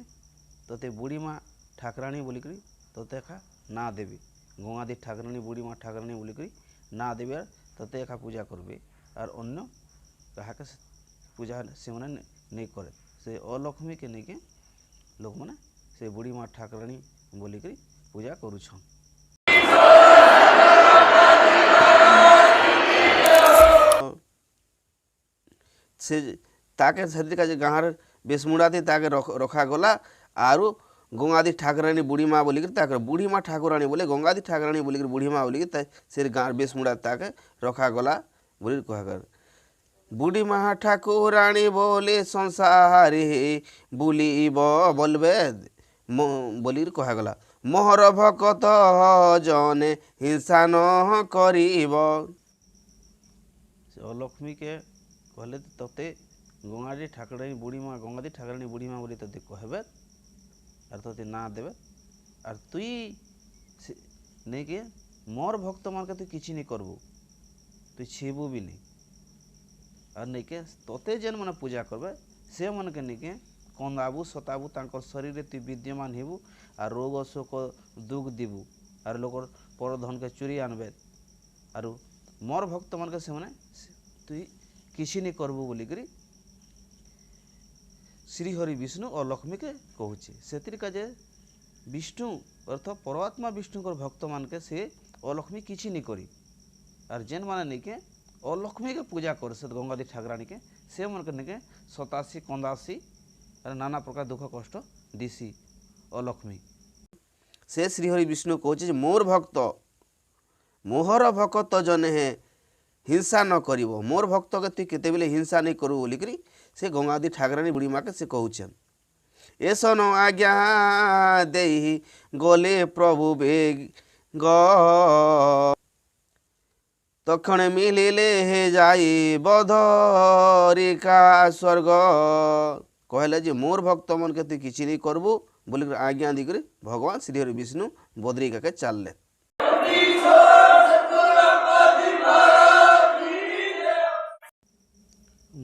Speaker 1: तोते बुढ़ी माँ ठाकुराणी बोलिक तोते एखा ना देवी गंगादी ठाकुराणी बुढ़ी माँ ठाकुराणी बोलिक ना देवी और तोते एखा पूजा करबे और अन्य कहा के पूजा से मैंने नहीं करे से अलक्ष्मी के नहीं के लोग मैंने से बुढ़ी माँ ठाकुराणी बोलिक पूजा करुछन।
Speaker 2: से ताके सदी का गाँव ବେଶମୁଣ୍ଡାଥି ତାକେ ରଖାଗଲା ଆରୁ ଗଙ୍ଗାଧୀ ଠାକୁରାଣୀ ବୁଢ଼ୀ ମା ବୋଲିକିରି ତାକେ ବୁଢ଼ୀ ମା ଠାକୁରାଣୀ ବୋଲେ ଗଙ୍ଗାଧୀ ଠାକୁରାଣୀ ବୋଲିକିରି ବୁଢ଼ୀ ମା ବୋଲିକି ସେ ଗାଁ ବେଶମୁଣ୍ଡା ତାକେ ରଖାଗଲା ବୋଲି କୁହାଗଲା। ବୁଢ଼ୀ ମା ଠାକୁରାଣୀ ବୋଲେ ସଂସାରେ ବୁଲିବ ବୋଲବେ ବୋଲିକିରି କୁହାଗଲା। ମୋହର ଭକତ ଜନେ ହିଂସା ନ କରିବ।
Speaker 1: ସେ ଅଲକ୍ଷ୍ମୀକେ କହିଲେ ତୋତେ ଗଙ୍ଗାଧୀ ଠାକୁରାଣୀ ବୁଢ଼ୀ ମା ଗଙ୍ଗାଧୀ ଠାକୁରାଣୀ ବୁଢ଼ୀ ମା ବୋଲି ତୋତେ କହିବେ ଆର୍ ତୋତେ ନାଁ ଦେବେ ଆର୍ ତୁଇ ନେଇକି ମୋର୍ ଭକ୍ତମାନକେ ତୁଇ କିଛି ନି କରବୁ ତୁଇ ଛିବୁ ବି ନି ଆର୍ ନେଇକେ ତୋତେ ଯେନ୍ ମାନେ ପୂଜା କରବେ ସେମାନକେ ନେଇକେ କନ୍ଦାବୁ ସତାବୁ ତାଙ୍କର ଶରୀରରେ ତୁଇ ବିଦ୍ୟମାନ ହେବୁ ଆର୍ ରୋଗ ଶୋକ ଦୁଃଖ ଦେବୁ ଆର୍ ଲୋକର ପର ଧନକେ ଚୁରି ଆନବେ ଆରୁ ମୋର୍ ଭକ୍ତମାନକେ ସେମାନେ ତୁଇ କିଛି ନି କରବୁ ବୋଲିକିରି ଶ୍ରୀହରି ବିଷ୍ଣୁ ଓ ଲକ୍ଷ୍ମୀକେ କହୁଛେ। ସେଥିର କାଜେ ବିଷ୍ଣୁ ଅର୍ଥ ପରମାତ୍ମା ବିଷ୍ଣୁଙ୍କର ଭକ୍ତମାନକେ ସେ ଅଲକ୍ଷ୍ମୀ କିଛି ନି କରି ଆର୍ ଯେନ୍ ମାନେ ନେଇକେ ଅଲକ୍ଷ୍ମୀକେ ପୂଜା କରସେ ଗଙ୍ଗାଧୀ ଠାକୁରାଣୀକେ ସେମାନକେ ନେଇକେ ସତାସି କନ୍ଦାସି ଆର୍ ନାନା ପ୍ରକାର ଦୁଃଖ କଷ୍ଟ ଦିସି ଅଲକ୍ଷ୍ମୀ।
Speaker 2: ସେ ଶ୍ରୀହରି ବିଷ୍ଣୁ କହୁଛେ ଯେ ମୋର୍ ଭକ୍ତ ମୋହର ଭକତ ଜନେ ହେ ହିଂସା ନ କରିବ ମୋର୍ ଭକ୍ତକେ ତୁଇ କେତେବେଲେ ହିଂସା ନେଇ କରୁ ବୋଲିକିରି ସେ ଗଙ୍ଗାଧୀ ଠାକୁରାଣୀ ବୁଢ଼ୀ ମାକେ ସେ କହୁଛନ୍। ଏସନ ଆଜ୍ଞା ଦେଇ ଗଲେ ପ୍ରଭୁ ବେଗ ତକ୍ଷଣେ ମିଳିଲେ ହେ ଯାଇ ବଧରିକା ସ୍ୱର୍ଗ। କହିଲେ ଯେ ମୋର୍ ଭକ୍ତ ମନକେ ତୁଇ କିଛି ନେଇ କରବୁ ବୋଲିକିରି ଆଜ୍ଞା ଦେଇକରି ଭଗବାନ ଶ୍ରୀହରି ବିଷ୍ଣୁ ବଦ୍ରିକାକେ ଚାଲଲେ।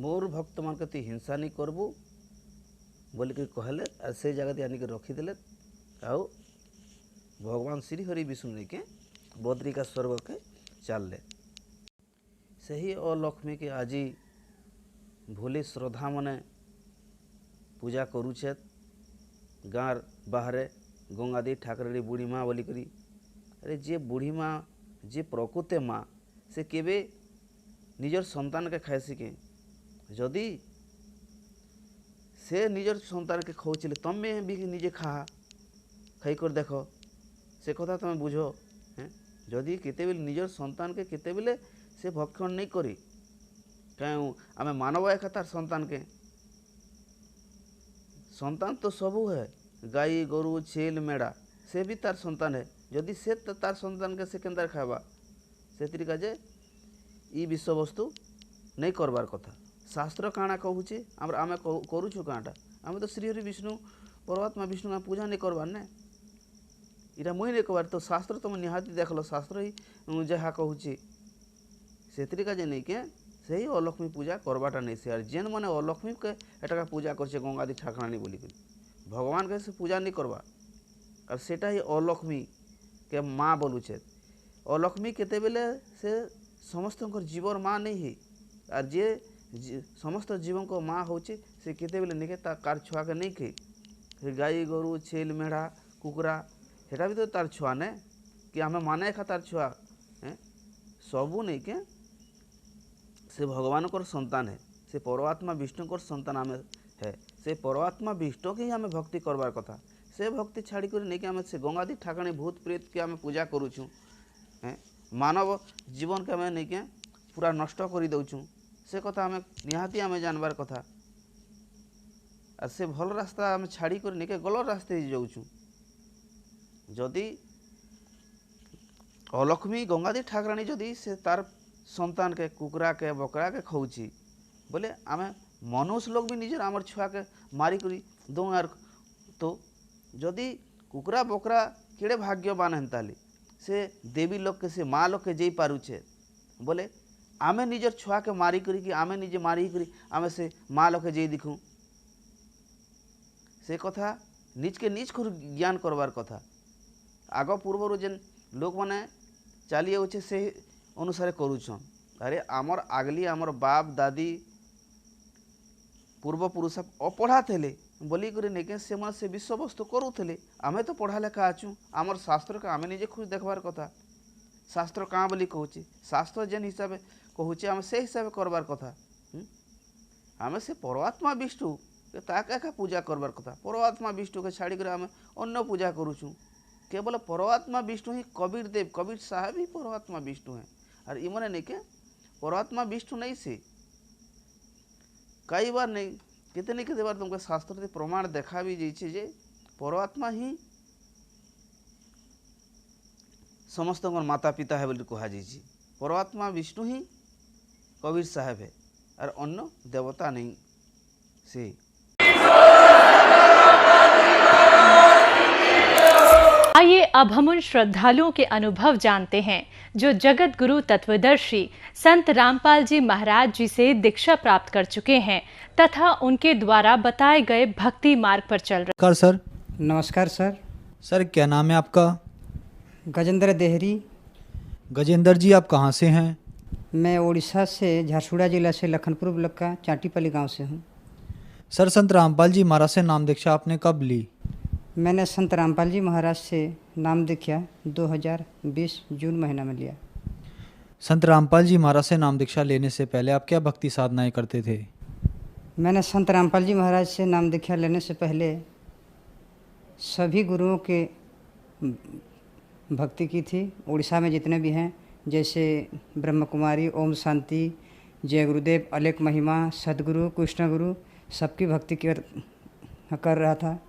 Speaker 1: ମୋର୍ ଭକ୍ତମାନକେ ତୁଇ ହିଂସା ନି କରବୁ ବୋଲିକିରି କହିଲେ ଆର୍ ସେ ଜାଗାରେ ଆନିକି ରଖିଦେଲେ ଆଉ ଭଗବାନ ଶ୍ରୀହରି ବିଷ୍ଣୁ ନେଇକେ ବଦ୍ରିକା ସ୍ୱର୍ଗକେ ଚାଲଲେ। ସେହି ଅଲକ୍ଷ୍ମୀକେ ଆଜି ଭୁଲି ଶ୍ରଦ୍ଧା ମାନେ ପୂଜା କରୁଛେ ଗାଁର ବାହାରେ ଗଙ୍ଗାଧୀ ଠାକୁରାଣୀ ବୁଢ଼ୀ ମା ବୋଲିକରି। ଆରେ ଯେ ବୁଢ଼ୀ ମା ଯେ ପ୍ରକୃତ ମା ସେ କେବେ ନିଜର ସନ୍ତାନକେ ଖାଇସି କେ ଯଦି ସେ ନିଜର ସନ୍ତାନକେ ଖାଉଥିଲେ ତମେ ବି ନିଜେ ଖାଇକରି ଦେଖ ସେ କଥା ତମେ ବୁଝ। ଯଦି କେତେବେଲେ ନିଜର ସନ୍ତାନକେ କେତେବେଲେ ସେ ଭକ୍ଷଣ ନେଇ କରି କାହିଁ ଆମେ ମାନବ ଏକା ତାର ସନ୍ତାନକେ ସନ୍ତାନ ତ ସବୁ ହେ ଗାଈ ଗୋରୁ ଛେଲ୍ ମେଢ଼ା ସେ ବି ତାର ସନ୍ତାନ ହେ ଯଦି ସେ ତାର ସନ୍ତାନକେ ସେ କେନ୍ତାରେ ଖାଇବା ସେଥିର କାଜେ ଇ ବିଷୟବସ୍ତୁ ନେଇ କରବାର୍ କଥା। ଶାସ୍ତ୍ର କାଣା କହୁଛେ ଆମେ କରୁଛୁ କାଁଟା ଆମେ ତ ଶ୍ରୀହରି ବିଷ୍ଣୁ ପରମାତ୍ମା ବିଷ୍ଣୁ ଆମେ ପୂଜା ନେଇ କରବାର୍ ନେ ଇଟା ମୁଇଁ ନେଇ କବାର୍ ତ ଶାସ୍ତ୍ର ତମେ ନିହାତି ଦେଖଲ ଶାସ୍ତ୍ର ହିଁ ଯାହା କହୁଛି ସେଥିର କାଜେ ନେଇକେ ସେହି ଅଲକ୍ଷ୍ମୀ ପୂଜା କରବାଟା ନେଇସି। ଆର୍ ଯେନ୍ ମାନେ ଅଲକ୍ଷ୍ମୀକେ ଏଟାକା ପୂଜା କରছে ଗଙ୍ଗାଧୀ ଠାକୁରାଣୀ ବୋଲିକରି ଭଗବାନକେ ସେ ପୂଜା ନେଇ କରବା ଆର୍ ସେଟା ହିଁ ଅଲକ୍ଷ୍ମୀକେ ମା ବୋଲୁଛେ। ଅଲକ୍ଷ୍ମୀ କେତେବେଲେ ସେ ସମସ୍ତଙ୍କର ଜୀବର ମା ନେଇ ହି ଆର୍ ଯେ ସମସ୍ତ ଜୀବଙ୍କ ମା ହଉଛେ ସେ କେତେବେଲେ ନେଇକେ ତାର ଛୁଆକେ ନେଇକେ ସେ ଗାଈ ଗୋରୁ ଛେଲ୍ ମେଢ଼ା କୁକୁରା ସେଟା ବି ତ ତାର ଛୁଆ ନେ କି ଆମେ ମାନେ ଏକା ତାର ଛୁଆ ସବୁ ନେଇକେ ସେ ଭଗବାନଙ୍କର ସନ୍ତାନ ହେ ସେ ପରମାତ୍ମା ବିଷ୍ଣୁଙ୍କର ସନ୍ତାନ ଆମେ ହେ ସେ ପରମାତ୍ମା ବିଷ୍ଣୁକେ ହିଁ ଆମେ ଭକ୍ତି କରବାର୍ କଥା। ସେ ଭକ୍ତି ଛାଡ଼ିକରି ନେଇକି ଆମେ ସେ ଗଙ୍ଗାଧୀ ଠାକୁରାଣୀ ଭୂତ ପ୍ରେତକେ ଆମେ ପୂଜା କରୁଛୁଁ ମାନବ ଜୀବନକେ ଆମେ ନେଇକେ ପୁରା ନଷ୍ଟ କରି ଦଉଛୁଁ ସେ କଥା ଆମେ ନିହାତି ଆମେ ଜାନବାର୍ କଥା। ଆର୍ ସେ ଭଲ ରାସ୍ତା ଆମେ ଛାଡ଼ିକରି ନେଇକେ ଗଲତ ରାସ୍ତା ଯାଉଛୁଁ। ଯଦି ଅଲକ୍ଷ୍ମୀ ଗଙ୍ଗାଧୀ ଠାକୁରାଣୀ ଯଦି ସେ ତାର ସନ୍ତାନକେ କୁକୁରାକେ ବକରାକେ ଖାଉଛି ବୋଲେ ଆମେ ମନୁଷ୍ୟ ଲୋକ ବି ନିଜର ଆମର ଛୁଆକେ ମାରିକରି ଦଉଁ। ଆର୍ ତ ଯଦି କୁକୁରା ବକରା କେଡ଼େ ଭାଗ୍ୟବାନ ହେନ୍ତାଲି ସେ ଦେବୀ ଲୋକକେ ସେ ମା ଲୋକକେ ଯାଇ ପାରୁଛେ ବୋଲେ ଆମେ ନିଜର ଛୁଆକେ ମାରିକରି କି ଆମେ ନିଜେ ମାରିକରି ଆମେ ସେ ମା ଲୋକକେ ଯାଇ ଦେଖୁଁ ସେ କଥା ନିଜକେ ନିଜ ଜ୍ଞାନ କରବାର୍ କଥା। ଆଗ ପୂର୍ବରୁ ଯେନ୍ ଲୋକମାନେ ଚାଲି ଯାଉଛେ ସେ ଅନୁସାରେ କରୁଛନ୍। ଆରେ ଆମର ଆଗଲି ଆମର ବାପ ଦାଦି ପୂର୍ବପୁରୁଷ ଅପଢ଼ା ଥିଲେ ବୋଲିକରି ନେଇକେ ସେମାନେ ସେ ବିଷୟବସ୍ତୁ କରୁଥିଲେ ଆମେ ତ ପଢ଼ା ଲେଖା ଅଛୁଁ ଆମର ଶାସ୍ତ୍ରକେ ଆମେ ନିଜେ ଖୁଦ ଦେଖବାର୍ କଥା। ଶାସ୍ତ୍ର କାଁ ବୋଲି କହୁଛି ଶାସ୍ତ୍ର ଯେନ୍ ହିସାବେ କହୁଛେ ଆମେ ସେ ହିସାବେ କରବାର୍ କଥା। ଆମେ ସେ ପରମାତ୍ମା ବିଷ୍ଣୁ
Speaker 2: ताके एका पूजा करबार कथा। परमात्मा विष्णु के छाड़ी कर आम अन्न पूजा करुचु। केवल परमात्मा विष्णु ही कबीर देव कबीर साहेब ही परमात्मा विष्णु है। और इमने नहीं के परमात्मा विष्णु नहीं से कई बार नहीं कितने कितने बार तुमको शास्त्र से प्रमाण देखा भी जाइए जे परमात्मा ही समस्त माता पिता है बोली कहा जाइए। परमात्मा विष्णु ही कबीर साहेब है और अन्न देवता नहीं से।
Speaker 3: आइए अब हम उन श्रद्धालुओं के अनुभव जानते हैं जो जगत गुरु तत्वदर्शी संत रामपाल जी महाराज जी से दीक्षा प्राप्त कर चुके हैं तथा उनके द्वारा बताए गए भक्ति मार्ग पर चल रहे।
Speaker 4: नमस्कार सर।
Speaker 5: नमस्कार सर।
Speaker 4: सर क्या नाम है आपका?
Speaker 5: गजेंद्र देहरी।
Speaker 4: गजेंद्र जी आप कहाँ से हैं?
Speaker 5: मैं उड़ीसा से झारसुगुड़ा जिला से लखनपुर ब्लॉक का चाटीपल्ली गांव से हूँ।
Speaker 4: सर संत रामपाल जी महाराज से नाम दीक्षा आपने कब ली?
Speaker 5: मैंने संत रामपाल जी महाराज से नाम दीक्षा 2020 जून महीना में लिया।
Speaker 4: संत रामपाल जी महाराज से नाम दीक्षा लेने से पहले आप क्या भक्ति साधनाएं करते थे?
Speaker 5: मैंने संत रामपाल जी महाराज से नाम दीक्षा लेने से पहले सभी गुरुओं के भक्ति की थी। उड़ीसा में जितने भी हैं जैसे ब्रह्म कुमारी, ओम शांति, जय गुरुदेव, अलेख महिमा, सदगुरु, कृष्ण गुरु, सबकी भक्ति कर रहा था।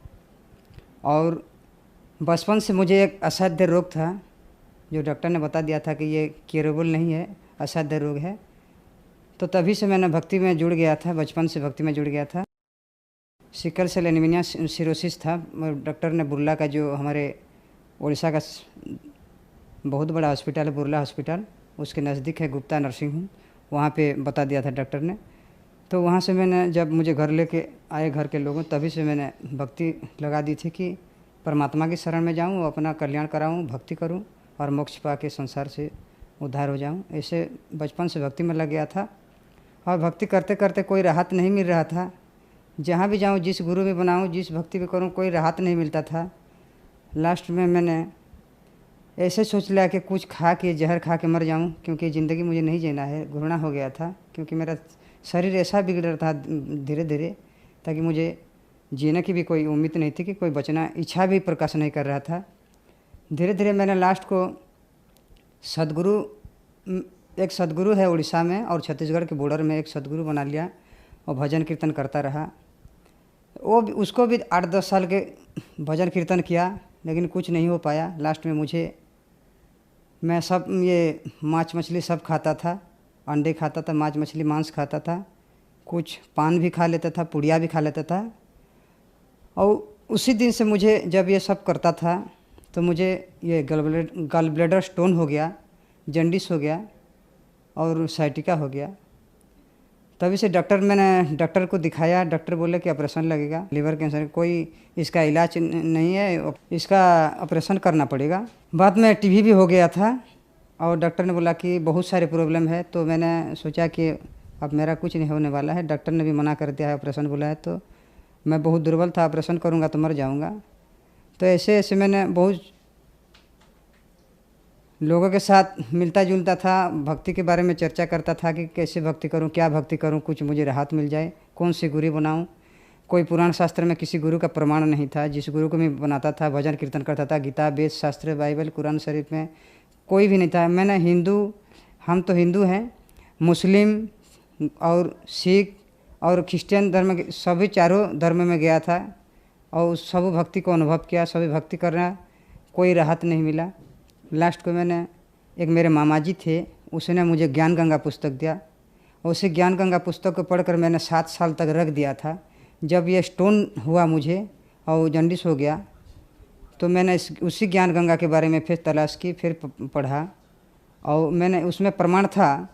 Speaker 5: और बचपन से मुझे एक असाध्य रोग था जो डॉक्टर ने बता दिया था कि ये क्यूरेबल नहीं है, असाध्य रोग है। तो तभी से मैंने भक्ति में जुड़ गया था, बचपन से भक्ति में जुड़ गया था। सिकल सेल एनीमिया सिरोसिस था। डॉक्टर ने बुर्ला का, जो हमारे उड़ीसा का बहुत बड़ा हॉस्पिटल है बुर्ला हॉस्पिटल, उसके नज़दीक है गुप्ता नर्सिंग होम, वहाँ पे बता दिया था डॉक्टर ने। तो वहाँ से मैंने, जब मुझे घर लेके आए घर के लोगों, तभी से मैंने भक्ति लगा दी थी कि परमात्मा की शरण में जाऊँ, अपना कल्याण कराऊँ, भक्ति करूँ और मोक्ष पा के संसार से उद्धार हो जाऊँ। ऐसे बचपन से भक्ति में लग गया था और भक्ति करते करते कोई राहत नहीं मिल रहा था। जहाँ भी जाऊँ, जिस गुरु भी बनाऊँ, जिस भक्ति भी करूँ, कोई राहत नहीं मिलता था। लास्ट में मैंने ऐसे सोच लिया कि कुछ खा के, जहर खा के मर जाऊँ, क्योंकि ज़िंदगी मुझे नहीं जीना है। घृणा हो गया था क्योंकि मेरा शरीर ऐसा बिगड़ रहा था धीरे धीरे, ताकि मुझे जीने की भी कोई उम्मीद नहीं थी, कि कोई बचना इच्छा भी प्रकाश नहीं कर रहा था। धीरे धीरे मैंने लास्ट को सदगुरु, एक सदगुरु है उड़ीसा में और छत्तीसगढ़ के बॉर्डर में एक सदगुरु बना लिया और भजन कीर्तन करता रहा। उसको भी 8-10 साल के भजन कीर्तन किया, लेकिन कुछ नहीं हो पाया। लास्ट में मैं सब ये मांस मछली सब खाता था, अंडे खाता था, मांस मछली मांस खाता था, कुछ पान भी खा लेता था, पुड़िया भी खा लेता था। और उसी दिन से मुझे, जब ये सब करता था, तो मुझे ये गल ब्लैडर स्टोन हो गया, जन्डिस हो गया और साइटिका हो गया। तभी से मैंने डॉक्टर को दिखाया। डॉक्टर बोले कि ऑपरेशन लगेगा, लीवर कैंसर, कोई इसका इलाज नहीं है, इसका ऑपरेशन करना पड़ेगा। बाद में टीबी भी हो गया था और डॉक्टर ने बोला कि बहुत सारे प्रॉब्लम है। तो मैंने सोचा कि अब मेरा कुछ नहीं होने वाला है, डॉक्टर ने भी मना कर दिया है, ऑपरेशन बोला है। तो मैं बहुत दुर्बल था, ऑपरेशन करूँगा तो मर जाऊँगा। तो ऐसे ऐसे मैंने बहुत लोगों के साथ मिलता जुलता था, भक्ति के बारे में चर्चा करता था कि कैसे भक्ति करूं, क्या भक्ति करूं, कुछ मुझे राहत मिल जाए, कौन सी गुरु बनाऊं। कोई पुराण शास्त्र में किसी गुरु का प्रमाण नहीं था। जिस गुरु को मैं बनाता था, भजन कीर्तन करता था, गीता, वेद, शास्त्र, बाइबल, कुरान शरीफ में कोई भी नहीं था। मैंने हम तो हिंदू हैं, मुस्लिम और सिख और क्रिश्चियन धर्म के सभी चारों धर्म में गया था और सब भक्ति को अनुभव किया। सभी भक्ति करना, कोई राहत नहीं मिला। लास्ट को मैंने, एक मेरे मामा जी थे, उसने मुझे ज्ञान गंगा पुस्तक दिया। उसी ज्ञान गंगा पुस्तक को पढ़कर मैंने 7 साल तक रख दिया था। जब ये स्टोन हुआ मुझे और जन्डिस हो गया, तो मैंने उसी ज्ञान गंगा के बारे में फिर तलाश की, फिर पढ़ा और मैंने उसमें प्रमाण था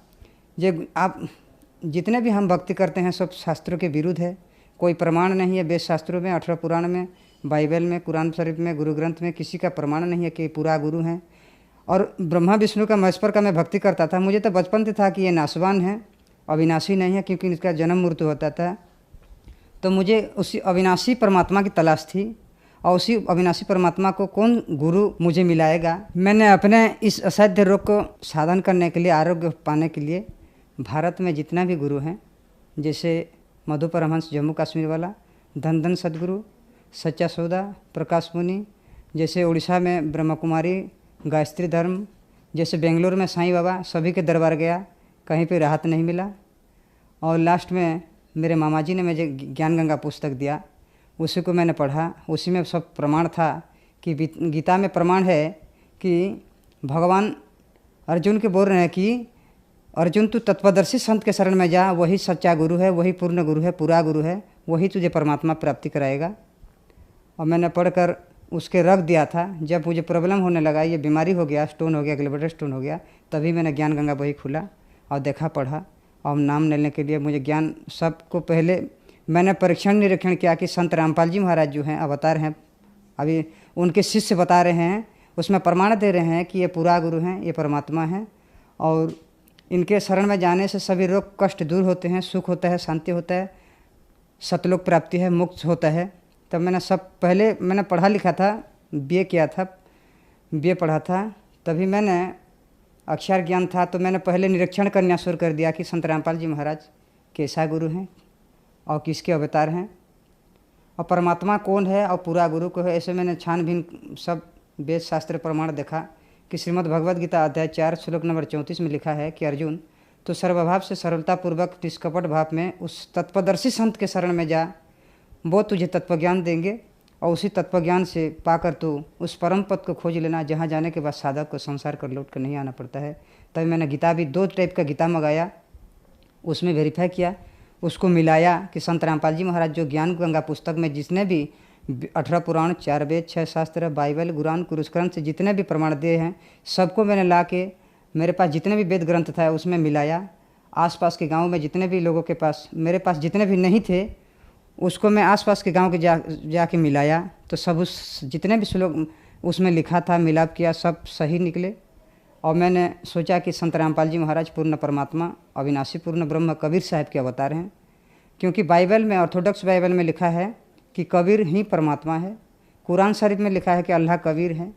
Speaker 5: जो आप जितने भी हम भक्ति करते हैं सब शास्त्रों के विरुद्ध है। कोई प्रमाण नहीं है वेद शास्त्रों में, 18 पुराण में, बाइबल में, कुरान शरीफ में, गुरु ग्रंथ में किसी का प्रमाण नहीं है कि पूरा गुरु हैं। और ब्रह्मा विष्णु का महेश्वर का मैं भक्ति करता था। मुझे तो बचपन से था कि ये नाशवान है, अविनाशी नहीं है, क्योंकि इसका जन्म मृत्यु होता था। तो मुझे उसी अविनाशी परमात्मा की तलाश थी और उसी अविनाशी परमात्मा को कौन गुरु मुझे मिलाएगा। मैंने अपने इस असाध्य रोग को साधन करने के लिए, आरोग्य पाने के लिए भारत में जितना भी गुरु हैं, जैसे मधु परमहंस जम्मू कश्मीर वाला, धन धन सदगुरु, सच्चा सौदा, प्रकाश मुनि, जैसे उड़ीसा में ब्रह्म कुमारी, गायत्री धर्म, जैसे बेंगलोर में साईं बाबा, सभी के दरबार गया, कहीं पे राहत नहीं मिला। और लास्ट में मेरे मामा जी ने मुझे ज्ञान गंगा पुस्तक दिया, उसी को मैंने पढ़ा। उसी में सब प्रमाण था कि गीता में प्रमाण है कि भगवान अर्जुन के बोल रहे हैं कि अर्जुन तू तत्वदर्शी संत के शरण में जा, वही सच्चा गुरु है, वही पूर्ण गुरु है, पूरा गुरु है, वही तुझे परमात्मा प्राप्ति कराएगा। और मैंने पढ़कर उसके रख दिया था। जब मुझे प्रॉब्लम होने लगा, ये बीमारी हो गया, स्टोन हो गया, ग्लैंडर स्टोन हो गया, तभी मैंने ज्ञान गंगा बही खुला और देखा, पढ़ा और नाम लेने के लिए मुझे ज्ञान सबको पहले मैंने परीक्षण निरीक्षण किया कि संत रामपाल जी महाराज जो हैं अवतार हैं, अभी उनके शिष्य बता रहे हैं, उसमें प्रमाण दे रहे हैं कि ये पूरा गुरु हैं, ये परमात्मा हैं और इनके शरण में जाने से सभी रोग कष्ट दूर होते हैं, सुख होता है, शांति होता है, सतलोक प्राप्ति है, मुक्त होता है। तब मैंने सब पहले मैंने पढ़ा लिखा था, बीए किया था, बीए पढ़ा था, तभी मैंने अक्षर ज्ञान था तो मैंने पहले निरीक्षण करना शुरू कर दिया कि संत रामपाल जी महाराज कैसा गुरु हैं और किसके अवतार हैं और परमात्मा कौन है और पूरा गुरु को है। ऐसे मैंने छानबीन सब वेद शास्त्र प्रमाण देखा कि श्रीमद् भगवद गीता अध्याय 4 श्लोक नंबर 34 में लिखा है कि अर्जुन तो सर्वभाव से सरलतापूर्वक निष्कपट भाव में उस तत्वदर्शी संत के शरण में जा, वो तुझे तत्वज्ञान देंगे और उसी तत्वज्ञान से पाकर तू उस परम पद को खोज लेना, जहाँ जाने के बाद साधक को संसार कर लौट कर नहीं आना पड़ता है। तभी मैंने गीता भी 2 टाइप का गीता मंगाया, उसमें वेरीफाई किया, उसको मिलाया कि संत रामपाल जी महाराज जो ज्ञान गंगा पुस्तक में जितने भी 18 पुराण, 4 वेद, 6 शास्त्र, बाइबल, कुरान, कुरुष्करण से जितने भी प्रमाण दिए हैं, सबको मैंने ला के मेरे पास जितने भी वेद ग्रंथ था उसमें मिलाया। आसपास के गांव में जितने भी लोगों के पास, मेरे पास जितने भी नहीं थे, उसको मैं आसपास के गांव के जाके मिलाया तो सब उस जितने भी श्लोक उसमें लिखा था मिलाप किया, सब सही निकले। और मैंने सोचा कि संत रामपाल जी महाराज पूर्ण परमात्मा, अविनाशी पूर्ण ब्रह्म कबीर साहब के अवतार हैं, क्योंकि बाइबल में, ऑर्थोडॉक्स बाइबल में लिखा है कि कबीर ही परमात्मा है, कुरान शरीफ में लिखा है कि अल्लाह कबीर है,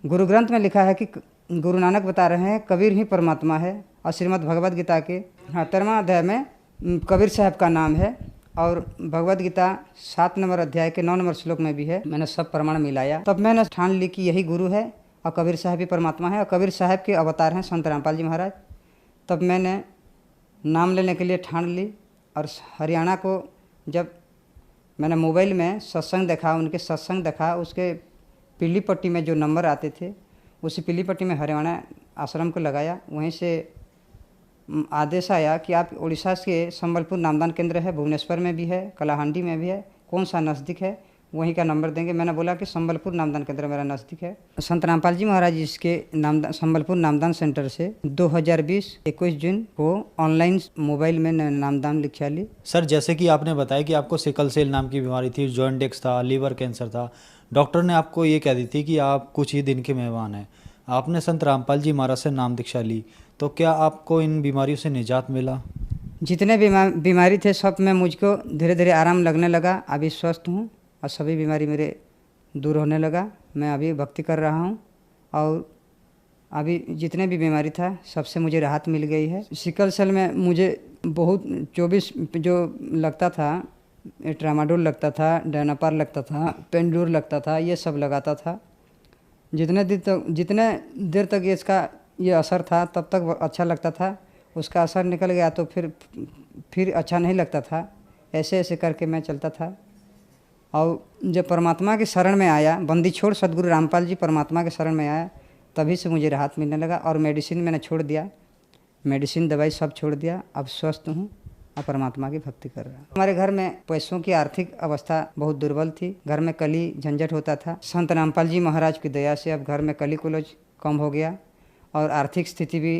Speaker 5: गुरु ग्रंथ में लिखा है कि गुरु नानक बता रहे हैं कबीर ही परमात्मा है, और श्रीमद् भगवद गीता के 73वां अध्याय में कबीर साहब का नाम है, और भगवद गीता 7 नंबर अध्याय के 9 नंबर श्लोक में भी है। मैंने सब प्रमाण मिलाया, तब मैंने ठान ली कि यही गुरु है और कबीर साहब भी परमात्मा है और कबीर साहब के अवतार हैं संत रामपाल जी महाराज। तब मैंने नाम लेने के लिए ठान ली। और हरियाणा को जब मैंने मोबाइल में सत्संग देखा, उनके सत्संग देखा, उसके पीली पट्टी में जो नंबर आते थे उसी पीली पट्टी में हरियाणा आश्रम को लगाया। वहीं से आदेश आया कि आप उड़ीसा के संबलपुर नामदान केंद्र है, भुवनेश्वर में भी है, कलाहांडी में भी है, कौन सा नज़दीक है वहीं का नंबर देंगे। मैंने बोला कि संबलपुर नामदान केंद्र मेरा नज़दीक है। संत रामपाल जी महाराज इसके संबलपुर नामदान सेंटर से 2020 21 जून को ऑनलाइन मोबाइल में नामदान लिखा ली।
Speaker 4: सर, जैसे कि आपने बताया कि आपको सिकल सेल नाम की बीमारी थी, जॉइंटिक्स था, लीवर कैंसर था, डॉक्टर ने आपको ये कह दी थी कि आप कुछ ही दिन के मेहमान हैं। आपने संत रामपाल जी महाराज से नाम दीक्षा ली, तो क्या आपको इन बीमारियों से निजात मिला?
Speaker 5: जितने बीमारी थे सब में मुझको धीरे धीरे आराम लगने लगा। अभी स्वस्थ हूँ और सभी बीमारी मेरे दूर होने लगा। मैं अभी भक्ति कर रहा हूँ और अभी जितने भी बीमारी था सबसे मुझे राहत मिल गई है। सिकल सेल में मुझे बहुत 24 जो लगता था, ट्रामाडोल लगता था, डायनापार लगता था, पेंडूर लगता था, ये सब लगाता था। जितने देर तक इसका ये असर था तब तक अच्छा लगता था। उसका असर निकल गया तो फिर अच्छा नहीं लगता था। ऐसे ऐसे करके मैं चलता था और जब परमात्मा के शरण में आया, बंदी छोड़ सदगुरु रामपाल जी परमात्मा के शरण में आया, तभी से मुझे राहत मिलने लगा। और मेडिसिन मैंने छोड़ दिया, मेडिसिन दवाई सब छोड़ दिया। अब स्वस्थ हूँ और परमात्मा की भक्ति कर रहा हूँ। हमारे घर में पैसों की आर्थिक अवस्था बहुत दुर्बल थी, घर में कली झंझट होता था। संत रामपाल जी महाराज की दया से अब घर में कली कुलज कम हो गया और आर्थिक स्थिति भी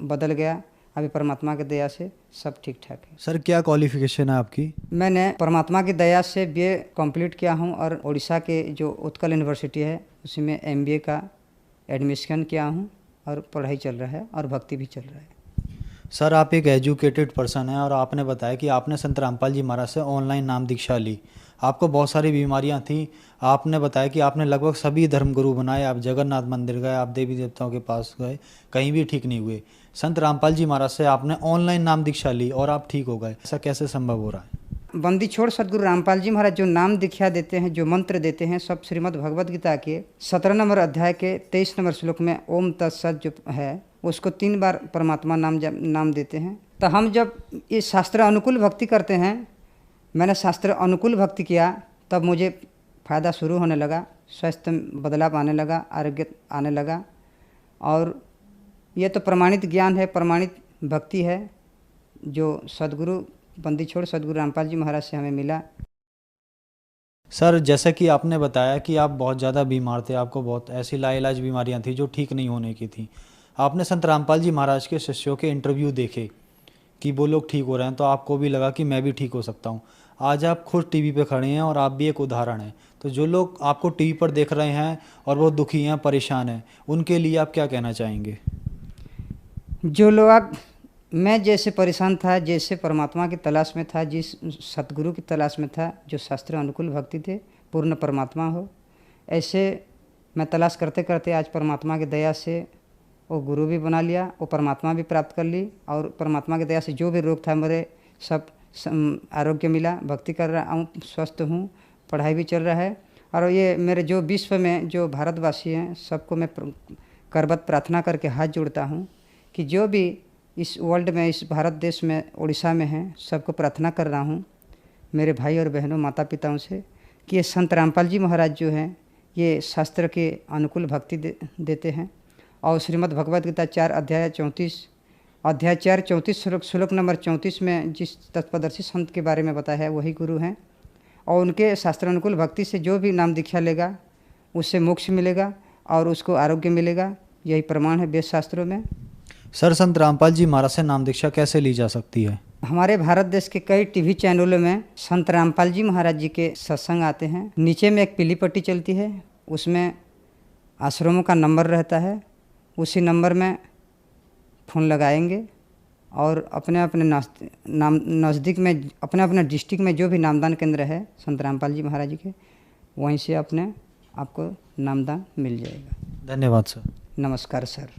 Speaker 5: बदल गया। अभी परमात्मा की दया से सब ठीक ठाक है।
Speaker 4: सर, क्या क्वालिफिकेशन है आपकी?
Speaker 5: मैंने परमात्मा की दया से बीए कंप्लीट किया हूँ और उड़ीसा के जो उत्कल यूनिवर्सिटी है उसी में एमबीए का एडमिशन किया हूँ और पढ़ाई चल रहा है और भक्ति भी चल रहा है।
Speaker 4: सर, आप एक एजुकेटेड पर्सन हैं और आपने बताया कि आपने संत रामपाल जी महाराज से ऑनलाइन नाम दीक्षा ली। आपको बहुत सारी बीमारियां थीं। आपने बताया कि आपने लगभग सभी धर्मगुरु बनाए, आप जगन्नाथ मंदिर गए, आप देवी देवताओं के पास गए, कहीं भी ठीक नहीं हुए। संत रामपाल जी महाराज से आपने ऑनलाइन नाम दीक्षा ली और आप ठीक हो गए। ऐसा कैसे संभव हो रहा है?
Speaker 5: बंदी छोड़ सदगुरु रामपाल जी महाराज जो नाम दीक्षा देते हैं, जो मंत्र देते हैं, सब श्रीमद् भगवद गीता के 17 नंबर अध्याय के 23 नंबर श्लोक में ओम तत्सत जो है उसको 3 बार परमात्मा नाम देते हैं। तो हम जब ये शास्त्र अनुकूल भक्ति करते हैं, मैंने शास्त्र अनुकूल भक्ति किया, तब मुझे फ़ायदा शुरू होने लगा, स्वास्थ्य में बदलाव आने लगा, आरोग्य आने लगा। और ये तो प्रमाणित ज्ञान है, प्रमाणित भक्ति है जो सदगुरु बंदी छोड़ सदगुरु रामपाल जी महाराज से हमें मिला।
Speaker 4: सर, जैसा कि आपने बताया कि आप बहुत ज़्यादा बीमार थे, आपको बहुत ऐसी लाइलाज बीमारियां थी जो ठीक नहीं होने की थी। आपने संत रामपाल जी महाराज के शिष्यों के इंटरव्यू देखे कि वो लोग ठीक हो रहे हैं, तो आपको भी लगा कि मैं भी ठीक हो सकता हूँ। आज आप खुद टीवी पे खड़े हैं और आप भी एक उदाहरण हैं। तो जो लोग आपको टीवी पर देख रहे हैं और वो दुखी हैं, परेशान हैं, उनके लिए आप क्या कहना चाहेंगे?
Speaker 5: जो लोग, मैं जैसे परेशान था, जैसे परमात्मा की तलाश में था, जिस सतगुरु की तलाश में था, जो शास्त्र अनुकूल भक्ति थे, पूर्ण परमात्मा हो, ऐसे मैं तलाश करते करते आज परमात्मा की दया से वो गुरु भी बना लिया, वो परमात्मा भी प्राप्त कर ली। और परमात्मा की दया से जो भी रोग था मेरे सब आरोग्य मिला, भक्ति कर रहा हूँ, स्वस्थ हूँ, पढ़ाई भी चल रहा है। और ये मेरे जो विश्व में जो भारतवासी हैं सबको मैं करबद्ध प्रार्थना करके हाथ जोड़ता हूँ कि जो भी इस वर्ल्ड में, इस भारत देश में, उड़ीसा में हैं, सबको प्रार्थना कर रहा हूँ मेरे भाई और बहनों, माता पिताओं से कि ये संत रामपाल जी महाराज जो हैं ये शास्त्र के अनुकूल भक्ति देते हैं। और श्रीमद् भगवद गीता 4 अध्याय 34 श्लोक नंबर 34 में जिस तत्पदर्शी संत के बारे में बताया है वही गुरु हैं। और उनके शास्त्र अनुकूल भक्ति से जो भी नाम दीक्षा लेगा उससे मोक्ष मिलेगा और उसको आरोग्य मिलेगा, यही प्रमाण है वेद शास्त्रों में।
Speaker 4: सर, संत रामपाल जी महाराज से नाम दीक्षा कैसे ली जा सकती है?
Speaker 5: हमारे भारत देश के कई टीवी चैनलों में संत रामपाल जी महाराज जी के सत्संग आते हैं। नीचे में एक पीली पट्टी चलती है, उसमें आश्रमों का नंबर रहता है, उसी नंबर में फ़ोन लगाएंगे और अपने अपने नज़दीक में, अपने अपने डिस्ट्रिक्ट में जो भी नामदान केंद्र है संत रामपाल जी महाराज जी के, वहीं से अपने आपको नामदान मिल जाएगा।
Speaker 4: धन्यवाद सर।
Speaker 5: नमस्कार सर।